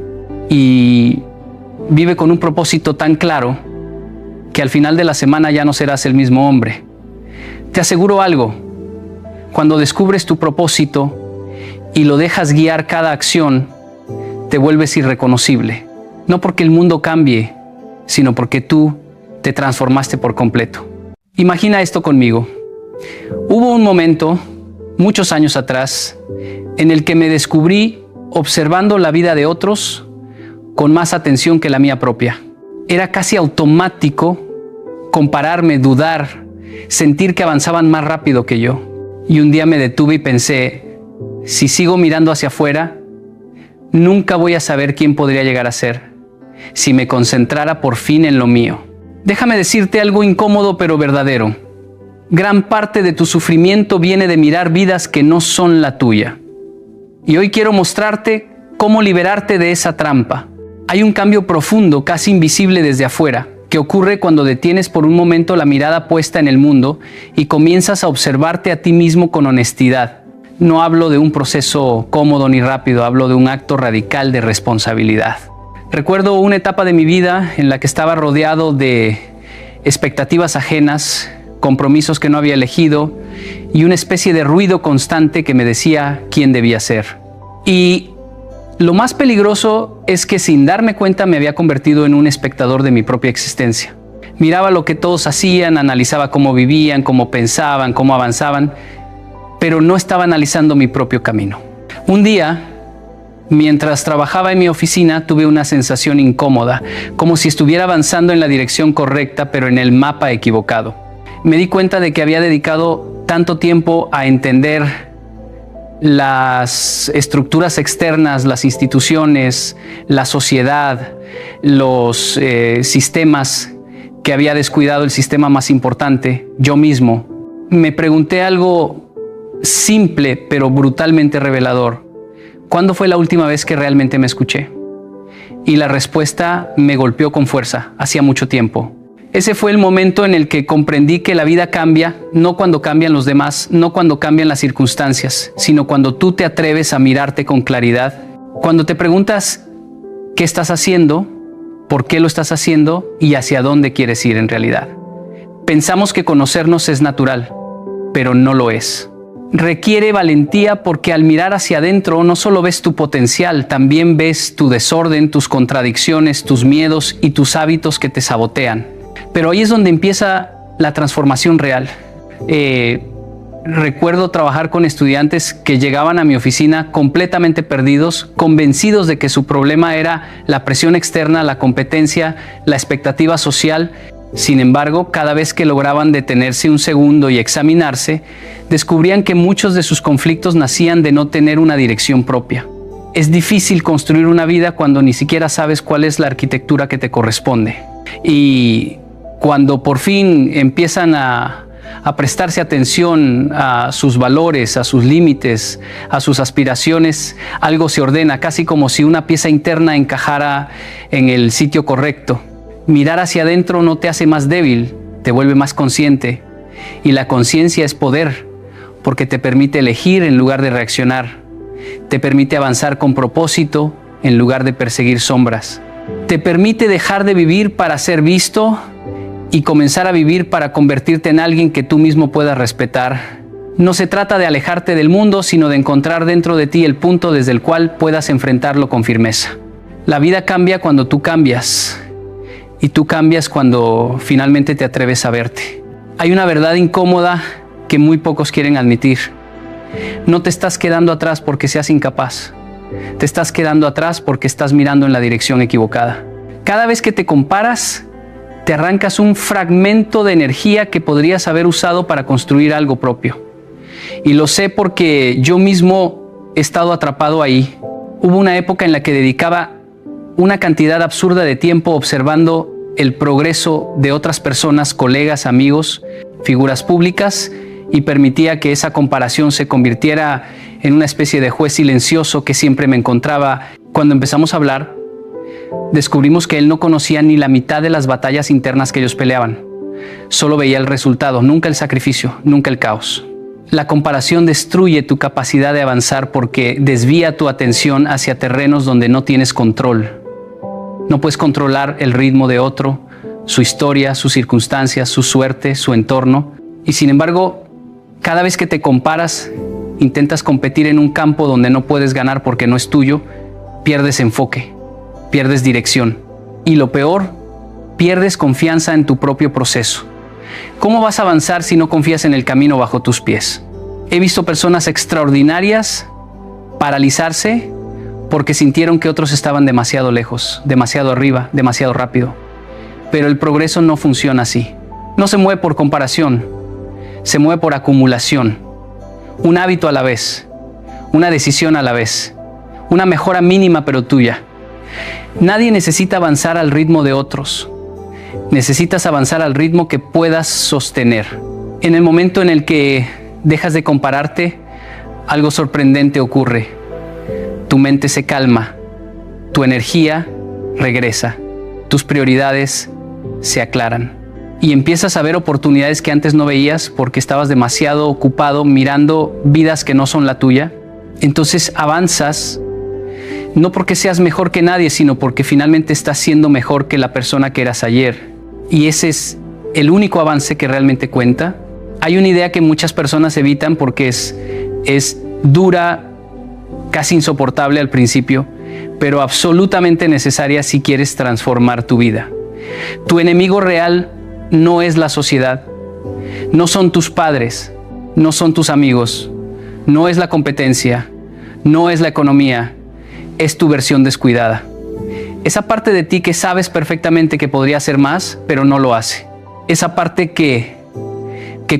y vive con un propósito tan claro que al final de la semana ya no serás el mismo hombre. Te aseguro algo, cuando descubres tu propósito y lo dejas guiar cada acción, te vuelves irreconocible. No porque el mundo cambie, sino porque tú te transformaste por completo. Imagina esto conmigo. Hubo un momento, muchos años atrás, en el que me descubrí observando la vida de otros con más atención que la mía propia. Era casi automático compararme, dudar, sentir que avanzaban más rápido que yo. Y un día me detuve y pensé, si sigo mirando hacia afuera, nunca voy a saber quién podría llegar a ser si me concentrara por fin en lo mío. Déjame decirte algo incómodo pero verdadero. Gran parte de tu sufrimiento viene de mirar vidas que no son la tuya. Y hoy quiero mostrarte cómo liberarte de esa trampa. Hay un cambio profundo, casi invisible desde afuera, que ocurre cuando detienes por un momento la mirada puesta en el mundo y comienzas a observarte a ti mismo con honestidad. No hablo de un proceso cómodo ni rápido, hablo de un acto radical de responsabilidad. Recuerdo una etapa de mi vida en la que estaba rodeado de expectativas ajenas, compromisos que no había elegido y una especie de ruido constante que me decía quién debía ser. Y lo más peligroso es que sin darme cuenta me había convertido en un espectador de mi propia existencia. Miraba lo que todos hacían, analizaba cómo vivían, cómo pensaban, cómo avanzaban, pero no estaba analizando mi propio camino. Un día Mientras trabajaba en mi oficina, tuve una sensación incómoda, como si estuviera avanzando en la dirección correcta, pero en el mapa equivocado. Me di cuenta de que había dedicado tanto tiempo a entender las estructuras externas, las instituciones, la sociedad, los sistemas, que había descuidado el sistema más importante, yo mismo. Me pregunté algo simple, pero brutalmente revelador. ¿Cuándo fue la última vez que realmente me escuché? Y la respuesta me golpeó con fuerza, hacía mucho tiempo. Ese fue el momento en el que comprendí que la vida cambia, no cuando cambian los demás, no cuando cambian las circunstancias, sino cuando tú te atreves a mirarte con claridad. Cuando te preguntas qué estás haciendo, por qué lo estás haciendo y hacia dónde quieres ir en realidad. Pensamos que conocernos es natural, pero no lo es. Requiere valentía porque al mirar hacia adentro no solo ves tu potencial, también ves tu desorden, tus contradicciones, tus miedos y tus hábitos que te sabotean. Pero ahí es donde empieza la transformación real. Recuerdo trabajar con estudiantes que llegaban a mi oficina completamente perdidos, convencidos de que su problema era la presión externa, la competencia, la expectativa social. Sin embargo, cada vez que lograban detenerse un segundo y examinarse, descubrían que muchos de sus conflictos nacían de no tener una dirección propia. Es difícil construir una vida cuando ni siquiera sabes cuál es la arquitectura que te corresponde. Y cuando por fin empiezan a prestarse atención a sus valores, a sus límites, a sus aspiraciones, algo se ordena, casi como si una pieza interna encajara en el sitio correcto. Mirar hacia adentro no te hace más débil, te vuelve más consciente. Y la conciencia es poder, porque te permite elegir en lugar de reaccionar. Te permite avanzar con propósito en lugar de perseguir sombras. Te permite dejar de vivir para ser visto y comenzar a vivir para convertirte en alguien que tú mismo puedas respetar. No se trata de alejarte del mundo, sino de encontrar dentro de ti el punto desde el cual puedas enfrentarlo con firmeza. La vida cambia cuando tú cambias. Y tú cambias cuando finalmente te atreves a verte. Hay una verdad incómoda que muy pocos quieren admitir. No te estás quedando atrás porque seas incapaz. Te estás quedando atrás porque estás mirando en la dirección equivocada. Cada vez que te comparas, te arrancas un fragmento de energía que podrías haber usado para construir algo propio. Y lo sé porque yo mismo he estado atrapado ahí. Hubo una época en la que dedicaba una cantidad absurda de tiempo observando el progreso de otras personas, colegas, amigos, figuras públicas, y permitía que esa comparación se convirtiera en una especie de juez silencioso que siempre me encontraba. Cuando empezamos a hablar, descubrimos que él no conocía ni la mitad de las batallas internas que ellos peleaban. Solo veía el resultado, nunca el sacrificio, nunca el caos. La comparación destruye tu capacidad de avanzar porque desvía tu atención hacia terrenos donde no tienes control. No puedes controlar el ritmo de otro, su historia, sus circunstancias, su suerte, su entorno. Y sin embargo, cada vez que te comparas, intentas competir en un campo donde no puedes ganar porque no es tuyo, pierdes enfoque, pierdes dirección. Y lo peor, pierdes confianza en tu propio proceso. ¿Cómo vas a avanzar si no confías en el camino bajo tus pies? He visto personas extraordinarias paralizarse porque sintieron que otros estaban demasiado lejos, demasiado arriba, demasiado rápido. Pero el progreso no funciona así. No se mueve por comparación, se mueve por acumulación. Un hábito a la vez, una decisión a la vez, una mejora mínima pero tuya. Nadie necesita avanzar al ritmo de otros. Necesitas avanzar al ritmo que puedas sostener. En el momento en el que dejas de compararte, algo sorprendente ocurre. Tu mente se calma, tu energía regresa, tus prioridades se aclaran y empiezas a ver oportunidades que antes no veías porque estabas demasiado ocupado mirando vidas que no son la tuya. Entonces avanzas, no porque seas mejor que nadie, sino porque finalmente estás siendo mejor que la persona que eras ayer. Y ese es el único avance que realmente cuenta. Hay una idea que muchas personas evitan porque es dura, casi insoportable al principio, pero absolutamente necesaria si quieres transformar tu vida. Tu enemigo real no es la sociedad, no son tus padres, no son tus amigos, no es la competencia, no es la economía. es tu versión descuidada. Esa parte de ti que sabes perfectamente que podría hacer más, pero no lo hace. Esa parte que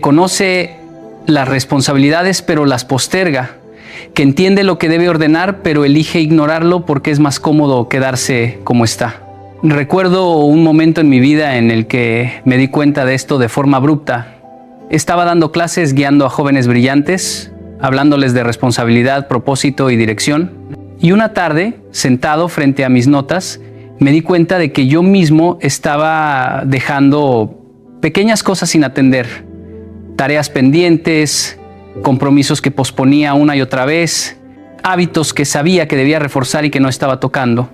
conoce las responsabilidades, pero las posterga. Que entiende lo que debe ordenar, pero elige ignorarlo porque es más cómodo quedarse como está. Recuerdo un momento en mi vida en el que me di cuenta de esto de forma abrupta. Estaba dando clases guiando a jóvenes brillantes, hablándoles de responsabilidad, propósito y dirección. Y una tarde, sentado frente a mis notas, me di cuenta de que yo mismo estaba dejando pequeñas cosas sin atender. Tareas pendientes, compromisos que posponía una y otra vez, hábitos que sabía que debía reforzar y que no estaba tocando.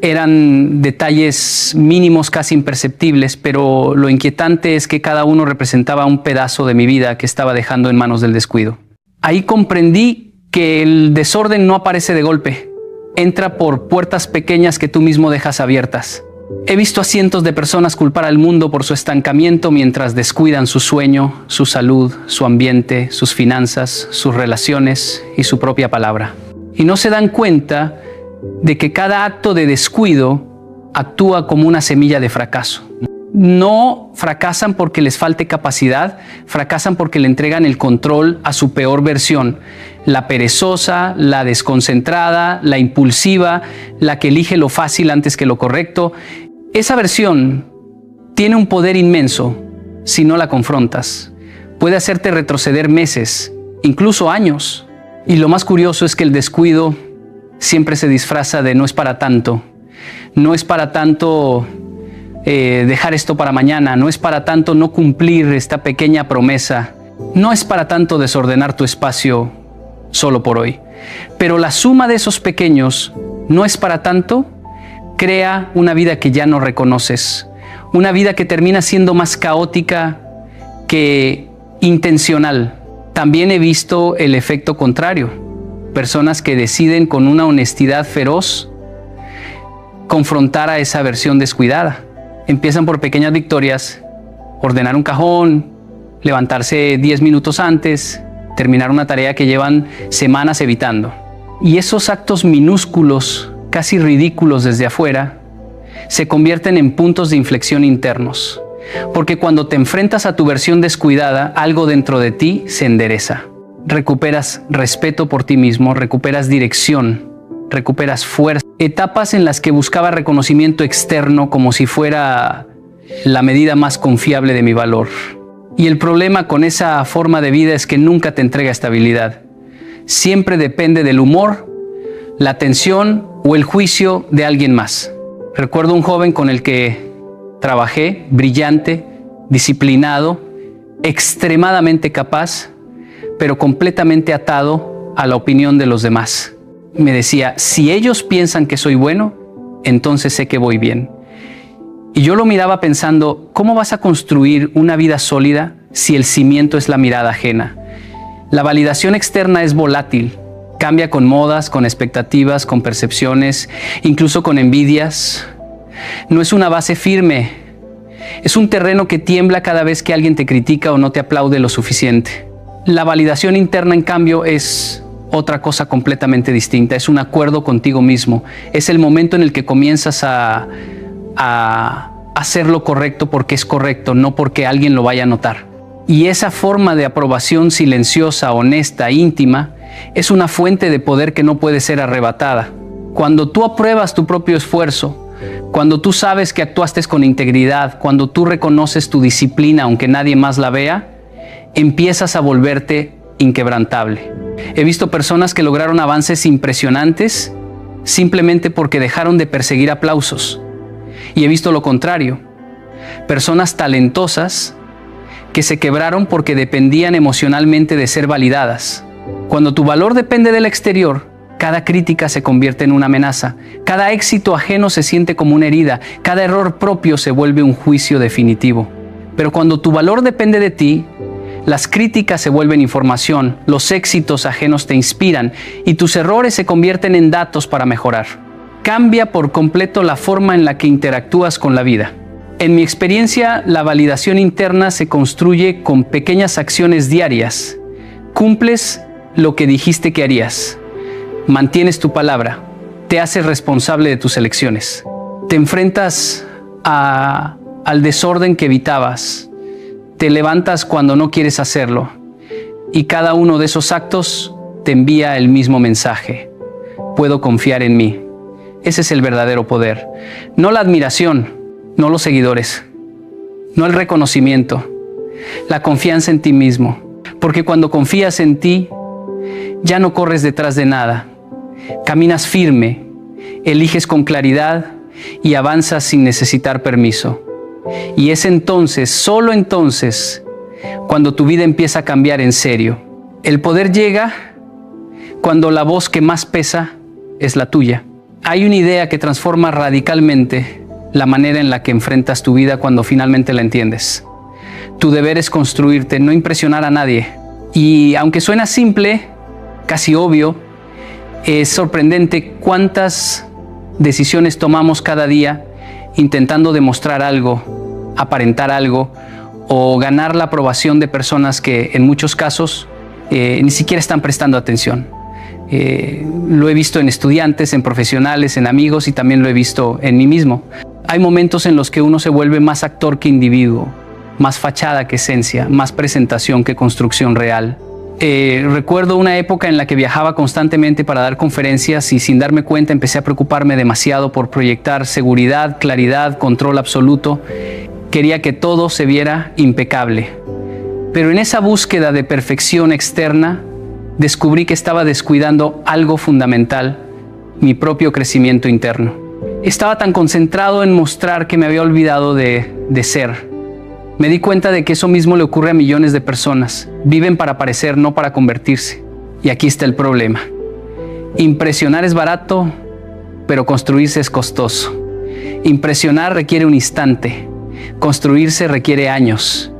Eran detalles mínimos, casi imperceptibles, pero lo inquietante es que cada uno representaba un pedazo de mi vida que estaba dejando en manos del descuido. Ahí comprendí que el desorden no aparece de golpe, entra por puertas pequeñas que tú mismo dejas abiertas. He visto a cientos de personas culpar al mundo por su estancamiento mientras descuidan su sueño, su salud, su ambiente, sus finanzas, sus relaciones y su propia palabra. Y no se dan cuenta de que cada acto de descuido actúa como una semilla de fracaso. No fracasan porque les falte capacidad, fracasan porque le entregan el control a su peor versión. La perezosa, la desconcentrada, la impulsiva, la que elige lo fácil antes que lo correcto. Esa versión tiene un poder inmenso si no la confrontas. Puede hacerte retroceder meses, incluso años. Y lo más curioso es que el descuido siempre se disfraza de no es para tanto. No es para tanto dejar esto para mañana, no es para tanto no cumplir esta pequeña promesa, no es para tanto desordenar tu espacio solo por hoy. Pero la suma de esos pequeños no es para tanto, crea una vida que ya no reconoces, una vida que termina siendo más caótica que intencional. También he visto el efecto contrario, personas que deciden con una honestidad feroz confrontar a esa versión descuidada. Empiezan por pequeñas victorias, ordenar un cajón, levantarse 10 minutos antes, terminar una tarea que llevan semanas evitando. Y esos actos minúsculos, casi ridículos desde afuera, se convierten en puntos de inflexión internos. Porque cuando te enfrentas a tu versión descuidada, algo dentro de ti se endereza. Recuperas respeto por ti mismo, recuperas dirección, recuperas fuerza. Etapas en las que buscaba reconocimiento externo como si fuera la medida más confiable de mi valor. Y el problema con esa forma de vida es que nunca te entrega estabilidad. Siempre depende del humor, la atención o el juicio de alguien más. Recuerdo un joven con el que trabajé, brillante, disciplinado, extremadamente capaz, pero completamente atado a la opinión de los demás. Me decía, si ellos piensan que soy bueno, entonces sé que voy bien. Y yo lo miraba pensando, ¿cómo vas a construir una vida sólida si el cimiento es la mirada ajena? La validación externa es volátil, cambia con modas, con expectativas, con percepciones, incluso con envidias. No es una base firme, es un terreno que tiembla cada vez que alguien te critica o no te aplaude lo suficiente. La validación interna, en cambio, es otra cosa completamente distinta, es un acuerdo contigo mismo, es el momento en el que comienzas a hacer lo correcto porque es correcto, no porque alguien lo vaya a notar. Y esa forma de aprobación silenciosa, honesta, íntima, es una fuente de poder que no puede ser arrebatada. Cuando tú apruebas tu propio esfuerzo, cuando tú sabes que actuaste con integridad, cuando tú reconoces tu disciplina aunque nadie más la vea, empiezas a volverte inquebrantable. He visto personas que lograron avances impresionantes simplemente porque dejaron de perseguir aplausos. Y he visto lo contrario. Personas talentosas que se quebraron porque dependían emocionalmente de ser validadas. Cuando tu valor depende del exterior, cada crítica se convierte en una amenaza. Cada éxito ajeno se siente como una herida. Cada error propio se vuelve un juicio definitivo. Pero cuando tu valor depende de ti, las críticas se vuelven información, los éxitos ajenos te inspiran y tus errores se convierten en datos para mejorar. Cambia por completo la forma en la que interactúas con la vida. En mi experiencia, la validación interna se construye con pequeñas acciones diarias. Cumples lo que dijiste que harías. Mantienes tu palabra. te haces responsable de tus elecciones. Te enfrentas al desorden que evitabas. Te levantas cuando no quieres hacerlo. Y cada uno de esos actos te envía el mismo mensaje. Puedo confiar en mí. Ese es el verdadero poder. No la admiración, no los seguidores, no el reconocimiento, la confianza en ti mismo. Porque cuando confías en ti, ya no corres detrás de nada. Caminas firme, eliges con claridad y avanzas sin necesitar permiso. Y es entonces, solo entonces, cuando tu vida empieza a cambiar en serio. El poder llega cuando la voz que más pesa es la tuya. Hay una idea que transforma radicalmente la manera en la que enfrentas tu vida cuando finalmente la entiendes. Tu deber es construirte, no impresionar a nadie. Y aunque suena simple, casi obvio, es sorprendente cuántas decisiones tomamos cada día intentando demostrar algo, aparentar algo o ganar la aprobación de personas que en muchos casos ni siquiera están prestando atención. Lo he visto en estudiantes, en profesionales, en amigos y también lo he visto en mí mismo. Hay momentos en los que uno se vuelve más actor que individuo, más fachada que esencia, más presentación que construcción real. Recuerdo una época en la que viajaba constantemente para dar conferencias y sin darme cuenta empecé a preocuparme demasiado por proyectar seguridad, claridad, control absoluto. Quería que todo se viera impecable. Pero en esa búsqueda de perfección externa, descubrí que estaba descuidando algo fundamental, mi propio crecimiento interno. Estaba tan concentrado en mostrar que me había olvidado de ser. Me di cuenta de que eso mismo le ocurre a millones de personas. Viven para parecer, no para convertirse. Y aquí está el problema. Impresionar es barato, pero construirse es costoso. Impresionar requiere un instante. Construirse requiere años.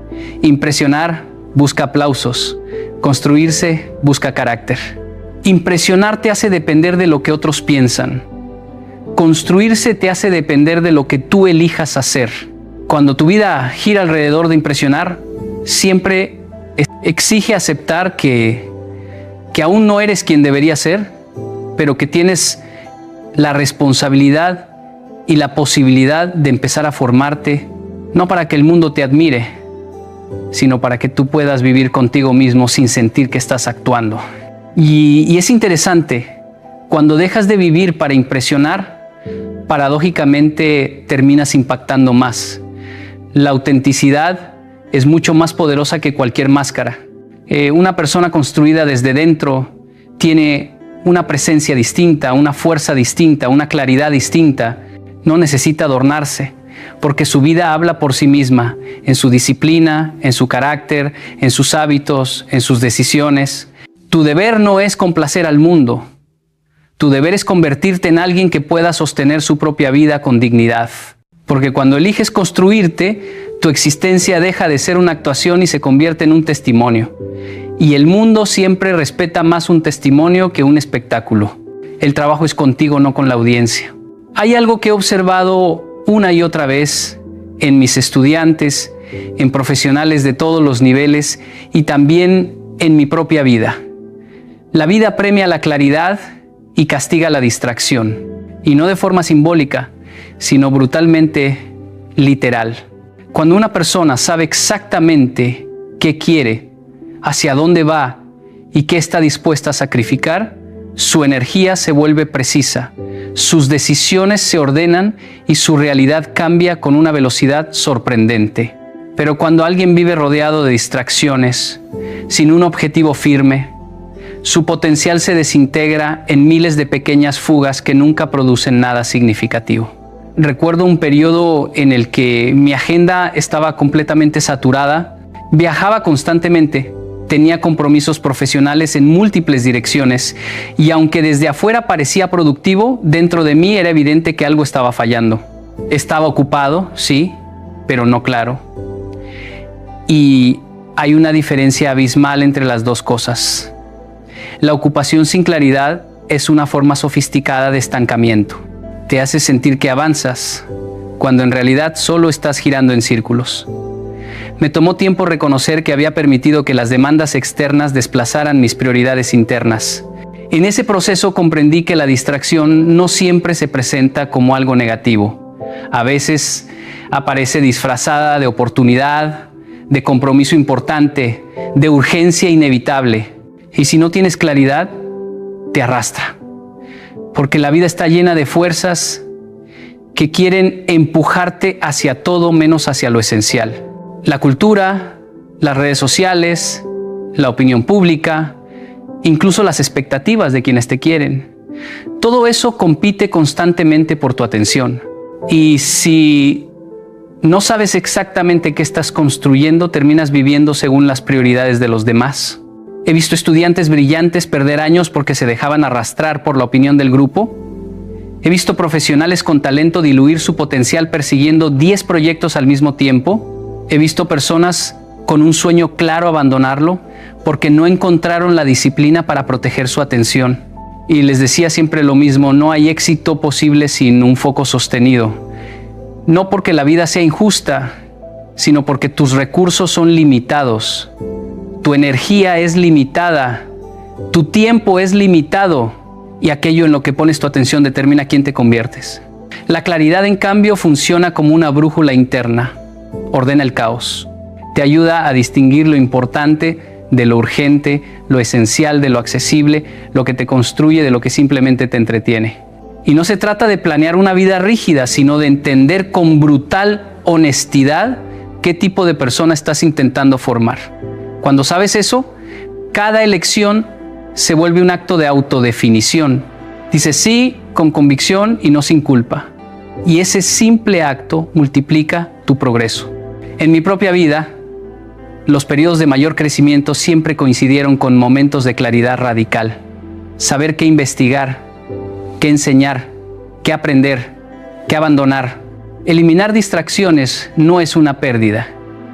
Impresionar busca aplausos. Construirse busca carácter. Impresionar te hace depender de lo que otros piensan. Construirse te hace depender de lo que tú elijas hacer. Cuando tu vida gira alrededor de impresionar, siempre exige aceptar que aún no eres quien deberías ser, pero que tienes la responsabilidad y la posibilidad de empezar a formarte, no para que el mundo te admire, sino para que tú puedas vivir contigo mismo sin sentir que estás actuando. Y es interesante, cuando dejas de vivir para impresionar, paradójicamente terminas impactando más. La autenticidad es mucho más poderosa que cualquier máscara. Una persona construida desde dentro tiene una presencia distinta, una fuerza distinta, una claridad distinta. No necesita adornarse, porque su vida habla por sí misma, en su disciplina, en su carácter, en sus hábitos, en sus decisiones. Tu deber no es complacer al mundo. Tu deber es convertirte en alguien que pueda sostener su propia vida con dignidad. Porque cuando eliges construirte, tu existencia deja de ser una actuación y se convierte en un testimonio. Y el mundo siempre respeta más un testimonio que un espectáculo. El trabajo es contigo, no con la audiencia. Hay algo que he observado una y otra vez en mis estudiantes, en profesionales de todos los niveles y también en mi propia vida. La vida premia la claridad y castiga la distracción. Y no de forma simbólica, sino brutalmente literal. Cuando una persona sabe exactamente qué quiere, hacia dónde va y qué está dispuesta a sacrificar, su energía se vuelve precisa, sus decisiones se ordenan y su realidad cambia con una velocidad sorprendente. Pero cuando alguien vive rodeado de distracciones, sin un objetivo firme, su potencial se desintegra en miles de pequeñas fugas que nunca producen nada significativo. Recuerdo un periodo en el que mi agenda estaba completamente saturada, viajaba constantemente, tenía compromisos profesionales en múltiples direcciones y aunque desde afuera parecía productivo, dentro de mí era evidente que algo estaba fallando. Estaba ocupado, sí, pero no claro. Y hay una diferencia abismal entre las dos cosas. La ocupación sin claridad es una forma sofisticada de estancamiento. Te hace sentir que avanzas, cuando en realidad solo estás girando en círculos. Me tomó tiempo reconocer que había permitido que las demandas externas desplazaran mis prioridades internas. En ese proceso comprendí que la distracción no siempre se presenta como algo negativo. A veces aparece disfrazada de oportunidad, de compromiso importante, de urgencia inevitable. Y si no tienes claridad, te arrastra. Porque la vida está llena de fuerzas que quieren empujarte hacia todo menos hacia lo esencial. La cultura, las redes sociales, la opinión pública, incluso las expectativas de quienes te quieren. Todo eso compite constantemente por tu atención. Y si no sabes exactamente qué estás construyendo, terminas viviendo según las prioridades de los demás. He visto estudiantes brillantes perder años porque se dejaban arrastrar por la opinión del grupo. He visto profesionales con talento diluir su potencial persiguiendo 10 proyectos al mismo tiempo. He visto personas con un sueño claro abandonarlo porque no encontraron la disciplina para proteger su atención. Y les decía siempre lo mismo, no hay éxito posible sin un foco sostenido. No porque la vida sea injusta, sino porque tus recursos son limitados. Tu energía es limitada, tu tiempo es limitado y aquello en lo que pones tu atención determina quién te conviertes. La claridad, en cambio, funciona como una brújula interna. Ordena el caos. Te ayuda a distinguir lo importante de lo urgente, lo esencial de lo accesible, lo que te construye de lo que simplemente te entretiene. Y no se trata de planear una vida rígida, sino de entender con brutal honestidad qué tipo de persona estás intentando formar. Cuando sabes eso, cada elección se vuelve un acto de autodefinición. Dices sí con convicción y no sin culpa. Y ese simple acto multiplica tu progreso. En mi propia vida, los periodos de mayor crecimiento siempre coincidieron con momentos de claridad radical. Saber qué investigar, qué enseñar, qué aprender, qué abandonar. Eliminar distracciones no es una pérdida,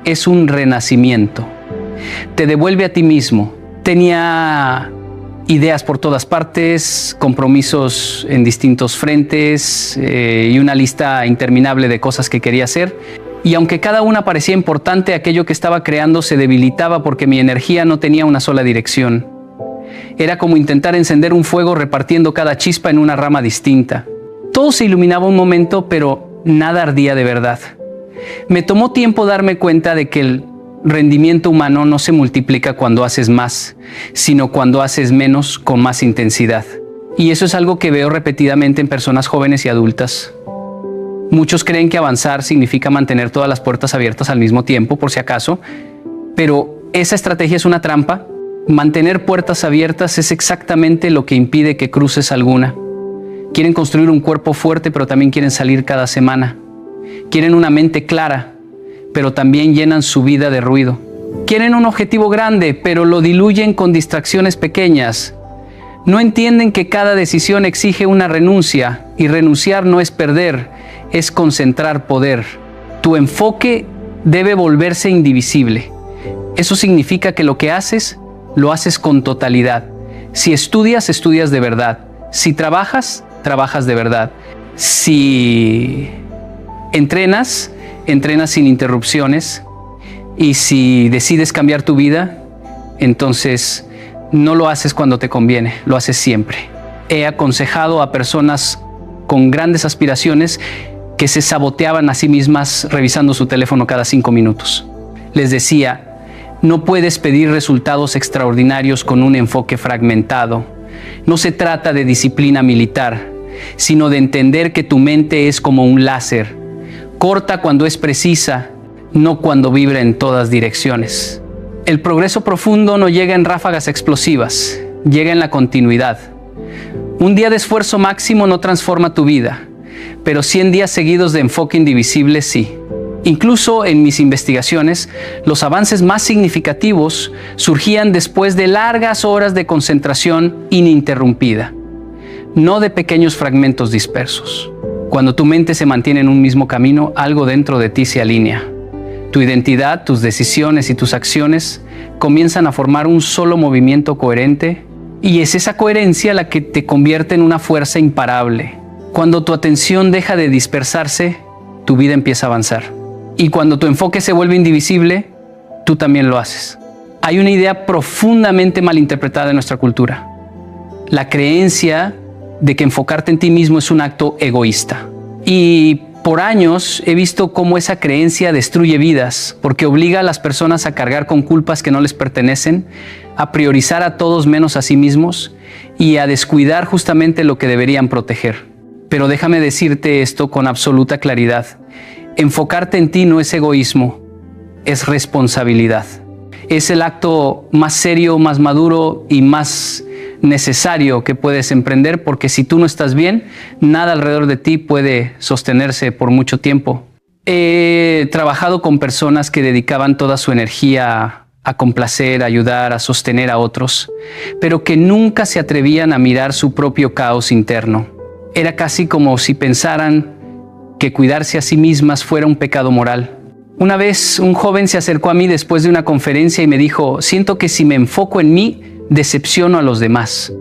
es un renacimiento. Te devuelve a ti mismo. Tenía ideas por todas partes, compromisos en distintos frentes y una lista interminable de cosas que quería hacer. Y aunque cada una parecía importante, aquello que estaba creando se debilitaba porque mi energía no tenía una sola dirección. Era como intentar encender un fuego repartiendo cada chispa en una rama distinta. Todo se iluminaba un momento, pero nada ardía de verdad. Me tomó tiempo darme cuenta de que el rendimiento humano no se multiplica cuando haces más, sino cuando haces menos con más intensidad. Y eso es algo que veo repetidamente en personas jóvenes y adultas. Muchos creen que avanzar significa mantener todas las puertas abiertas al mismo tiempo, por si acaso, pero esa estrategia es una trampa. Mantener puertas abiertas es exactamente lo que impide que cruces alguna. Quieren construir un cuerpo fuerte, pero también quieren salir cada semana. Quieren una mente clara, pero también llenan su vida de ruido. Quieren un objetivo grande, pero lo diluyen con distracciones pequeñas. No entienden que cada decisión exige una renuncia, y renunciar no es perder, es concentrar poder. Tu enfoque debe volverse indivisible. Eso significa que lo que haces, lo haces con totalidad. Si estudias, estudias de verdad. Si trabajas, trabajas de verdad. Si entrenas, entrenas sin interrupciones. Y si decides cambiar tu vida, entonces no lo haces cuando te conviene, lo haces siempre. He aconsejado a personas con grandes aspiraciones que se saboteaban a sí mismas revisando su teléfono cada 5 minutos. Les decía, no puedes pedir resultados extraordinarios con un enfoque fragmentado. No se trata de disciplina militar, sino de entender que tu mente es como un láser. Corta cuando es precisa, no cuando vibra en todas direcciones. El progreso profundo no llega en ráfagas explosivas, llega en la continuidad. Un día de esfuerzo máximo no transforma tu vida, pero 100 días seguidos de enfoque indivisible sí. Incluso en mis investigaciones, los avances más significativos surgían después de largas horas de concentración ininterrumpida, no de pequeños fragmentos dispersos. Cuando tu mente se mantiene en un mismo camino, algo dentro de ti se alinea. Tu identidad, tus decisiones y tus acciones comienzan a formar un solo movimiento coherente, y es esa coherencia la que te convierte en una fuerza imparable. Cuando tu atención deja de dispersarse, tu vida empieza a avanzar. Y cuando tu enfoque se vuelve indivisible, tú también lo haces. Hay una idea profundamente malinterpretada en nuestra cultura. la creencia de que enfocarte en ti mismo es un acto egoísta. Y por años he visto cómo esa creencia destruye vidas, porque obliga a las personas a cargar con culpas que no les pertenecen, a priorizar a todos menos a sí mismos y a descuidar justamente lo que deberían proteger. Pero déjame decirte esto con absoluta claridad. Enfocarte en ti no es egoísmo, es responsabilidad. Es el acto más serio, más maduro y más necesario que puedes emprender, porque si tú no estás bien, nada alrededor de ti puede sostenerse por mucho tiempo. He trabajado con personas que dedicaban toda su energía a complacer, a ayudar, a sostener a otros, pero que nunca se atrevían a mirar su propio caos interno. Era casi como si pensaran que cuidarse a sí mismas fuera un pecado moral. Una vez un joven se acercó a mí después de una conferencia y me dijo: siento que si me enfoco en mí, decepciono a los demás.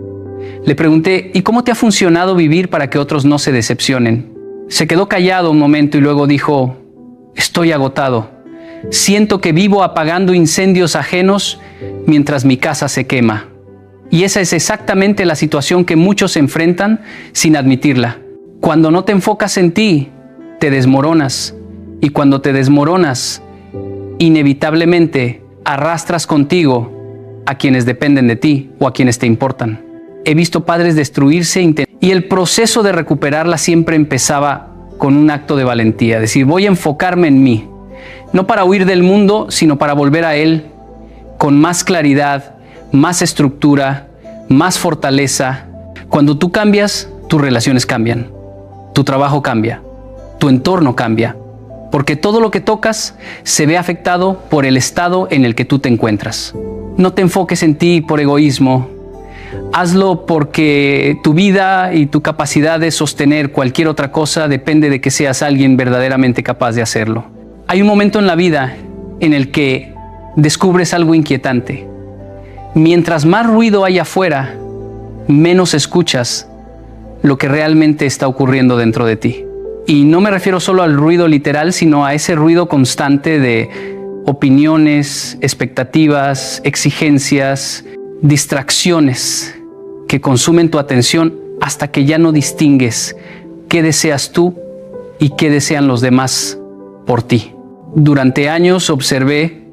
Le pregunté: ¿y cómo te ha funcionado vivir para que otros no se decepcionen? Se quedó callado un momento y luego dijo: estoy agotado. Siento que vivo apagando incendios ajenos mientras mi casa se quema. Y esa es exactamente la situación que muchos enfrentan sin admitirla. Cuando no te enfocas en ti, te desmoronas. Y cuando te desmoronas, inevitablemente arrastras contigo a quienes dependen de ti o a quienes te importan. He visto padres destruirse y el proceso de recuperarla siempre empezaba con un acto de valentía. Decir: voy a enfocarme en mí. No para huir del mundo, sino para volver a él con más claridad, más estructura, más fortaleza. Cuando tú cambias, tus relaciones cambian, tu trabajo cambia, tu entorno cambia, porque todo lo que tocas se ve afectado por el estado en el que tú te encuentras. No te enfoques en ti por egoísmo. Hazlo porque tu vida y tu capacidad de sostener cualquier otra cosa depende de que seas alguien verdaderamente capaz de hacerlo. Hay un momento en la vida en el que descubres algo inquietante. Mientras más ruido hay afuera, menos escuchas lo que realmente está ocurriendo dentro de ti. Y no me refiero solo al ruido literal, sino a ese ruido constante de opiniones, expectativas, exigencias, distracciones que consumen tu atención hasta que ya no distingues qué deseas tú y qué desean los demás por ti. Durante años observé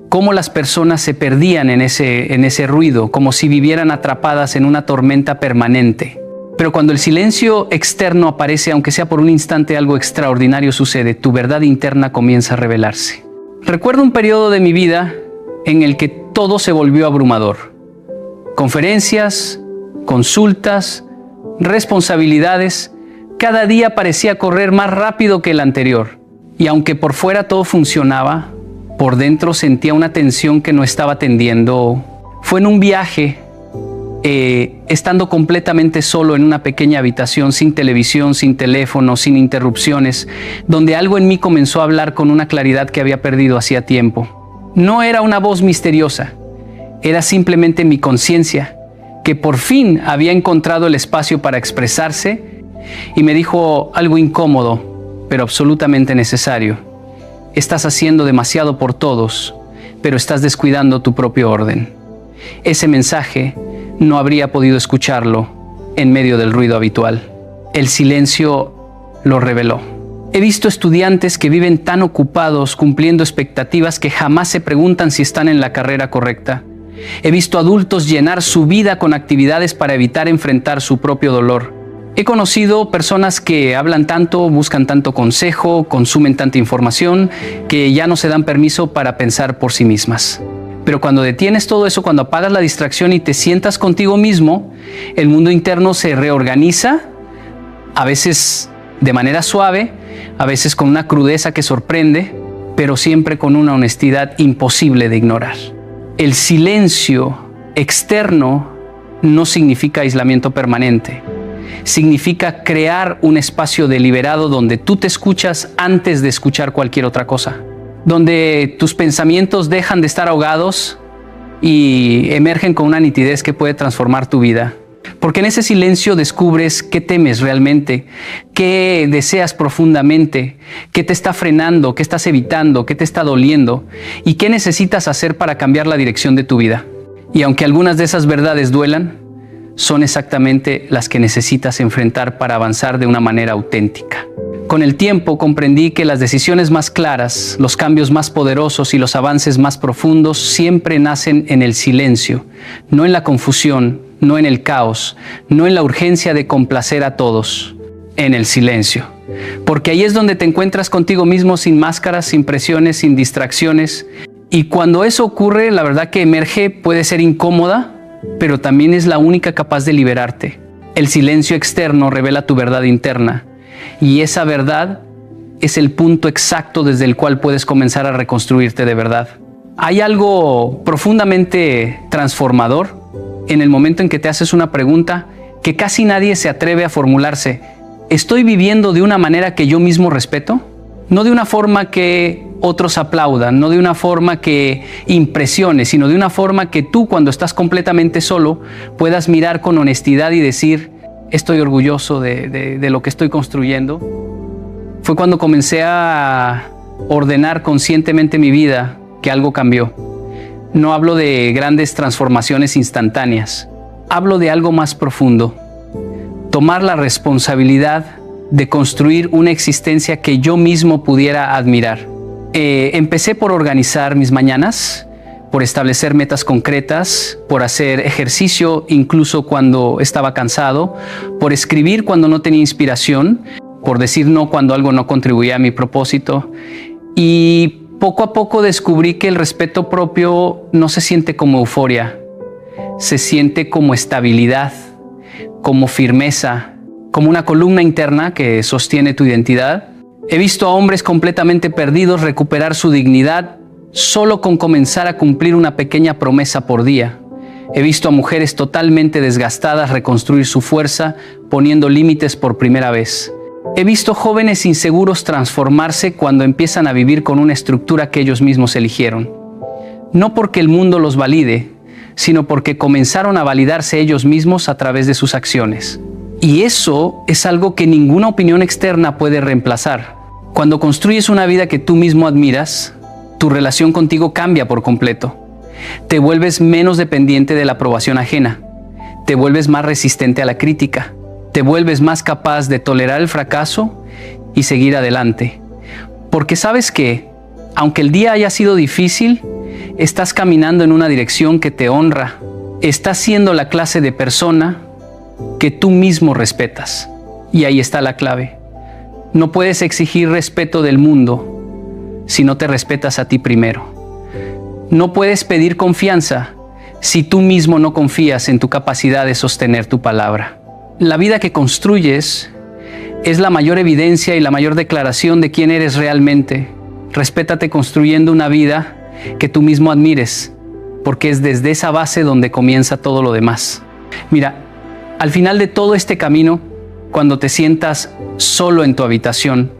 cómo las personas se perdían en ese ruido, como si vivieran atrapadas en una tormenta permanente. Pero cuando el silencio externo aparece, aunque sea por un instante, algo extraordinario sucede. Tu verdad interna comienza a revelarse. Recuerdo un periodo de mi vida en el que todo se volvió abrumador. Conferencias, consultas, responsabilidades. Cada día parecía correr más rápido que el anterior. Y aunque por fuera todo funcionaba, por dentro sentía una tensión que no estaba atendiendo. Fue en un viaje, estando completamente solo en una pequeña habitación, sin televisión, sin teléfono, sin interrupciones, donde algo en mí comenzó a hablar con una claridad que había perdido hacía tiempo. No era una voz misteriosa, era simplemente mi conciencia, que por fin había encontrado el espacio para expresarse, y me dijo algo incómodo, pero absolutamente necesario: estás haciendo demasiado por todos, pero estás descuidando tu propio orden. Ese mensaje no habría podido escucharlo en medio del ruido habitual. El silencio lo reveló. He visto estudiantes que viven tan ocupados cumpliendo expectativas que jamás se preguntan si están en la carrera correcta. He visto adultos llenar su vida con actividades para evitar enfrentar su propio dolor. He conocido personas que hablan tanto, buscan tanto consejo, consumen tanta información, que ya no se dan permiso para pensar por sí mismas. Pero cuando detienes todo eso, cuando apagas la distracción y te sientas contigo mismo, el mundo interno se reorganiza, a veces de manera suave, a veces con una crudeza que sorprende, pero siempre con una honestidad imposible de ignorar. El silencio externo no significa aislamiento permanente. Significa crear un espacio deliberado donde tú te escuchas antes de escuchar cualquier otra cosa, donde tus pensamientos dejan de estar ahogados y emergen con una nitidez que puede transformar tu vida. Porque en ese silencio descubres qué temes realmente, qué deseas profundamente, qué te está frenando, qué estás evitando, qué te está doliendo y qué necesitas hacer para cambiar la dirección de tu vida. Y aunque algunas de esas verdades duelan, son exactamente las que necesitas enfrentar para avanzar de una manera auténtica. Con el tiempo comprendí que las decisiones más claras, los cambios más poderosos y los avances más profundos siempre nacen en el silencio, no en la confusión, no en el caos, no en la urgencia de complacer a todos, en el silencio. Porque ahí es donde te encuentras contigo mismo sin máscaras, sin presiones, sin distracciones. Y cuando eso ocurre, la verdad que emerge puede ser incómoda, pero también es la única capaz de liberarte. El silencio externo revela tu verdad interna. Y esa verdad es el punto exacto desde el cual puedes comenzar a reconstruirte de verdad. Hay algo profundamente transformador en el momento en que te haces una pregunta que casi nadie se atreve a formularse. ¿Estoy viviendo de una manera que yo mismo respeto? No de una forma que otros aplaudan, no de una forma que impresione, sino de una forma que tú, cuando estás completamente solo, puedas mirar con honestidad y decir: estoy orgulloso de lo que estoy construyendo. Fue cuando comencé a ordenar conscientemente mi vida que algo cambió. No hablo de grandes transformaciones instantáneas, hablo de algo más profundo. Tomar la responsabilidad de construir una existencia que yo mismo pudiera admirar. Empecé por organizar mis mañanas, por establecer metas concretas, por hacer ejercicio incluso cuando estaba cansado, por escribir cuando no tenía inspiración, por decir no cuando algo no contribuía a mi propósito. Y poco a poco descubrí que el respeto propio no se siente como euforia, se siente como estabilidad, como firmeza, como una columna interna que sostiene tu identidad. He visto a hombres completamente perdidos recuperar su dignidad solo con comenzar a cumplir una pequeña promesa por día. He visto a mujeres totalmente desgastadas reconstruir su fuerza poniendo límites por primera vez. He visto jóvenes inseguros transformarse cuando empiezan a vivir con una estructura que ellos mismos eligieron. No porque el mundo los valide, sino porque comenzaron a validarse ellos mismos a través de sus acciones. Y eso es algo que ninguna opinión externa puede reemplazar. Cuando construyes una vida que tú mismo admiras, tu relación contigo cambia por completo. Te vuelves menos dependiente de la aprobación ajena. Te vuelves más resistente a la crítica. Te vuelves más capaz de tolerar el fracaso y seguir adelante. Porque sabes que, aunque el día haya sido difícil, estás caminando en una dirección que te honra. Estás siendo la clase de persona que tú mismo respetas. Y ahí está la clave. No puedes exigir respeto del mundo si no te respetas a ti primero. No puedes pedir confianza si tú mismo no confías en tu capacidad de sostener tu palabra. La vida que construyes es la mayor evidencia y la mayor declaración de quién eres realmente. Respétate construyendo una vida que tú mismo admires, porque es desde esa base donde comienza todo lo demás. Mira, al final de todo este camino, cuando te sientas solo en tu habitación,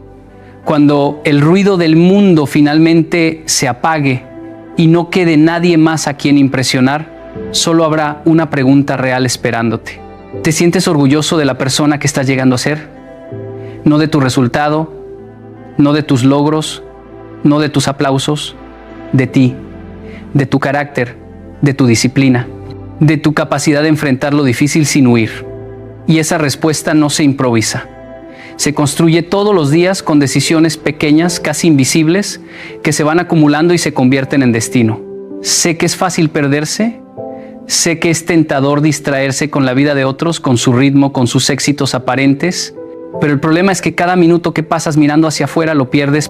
cuando el ruido del mundo finalmente se apague y no quede nadie más a quien impresionar, solo habrá una pregunta real esperándote. ¿Te sientes orgulloso de la persona que estás llegando a ser? No de tu resultado, no de tus logros, no de tus aplausos, de ti, de tu carácter, de tu disciplina, de tu capacidad de enfrentar lo difícil sin huir. Y esa respuesta no se improvisa. Se construye todos los días con decisiones pequeñas, casi invisibles, que se van acumulando y se convierten en destino. Sé que es fácil perderse, sé que es tentador distraerse con la vida de otros, con su ritmo, con sus éxitos aparentes, pero el problema es que cada minuto que pasas mirando hacia afuera lo pierdes.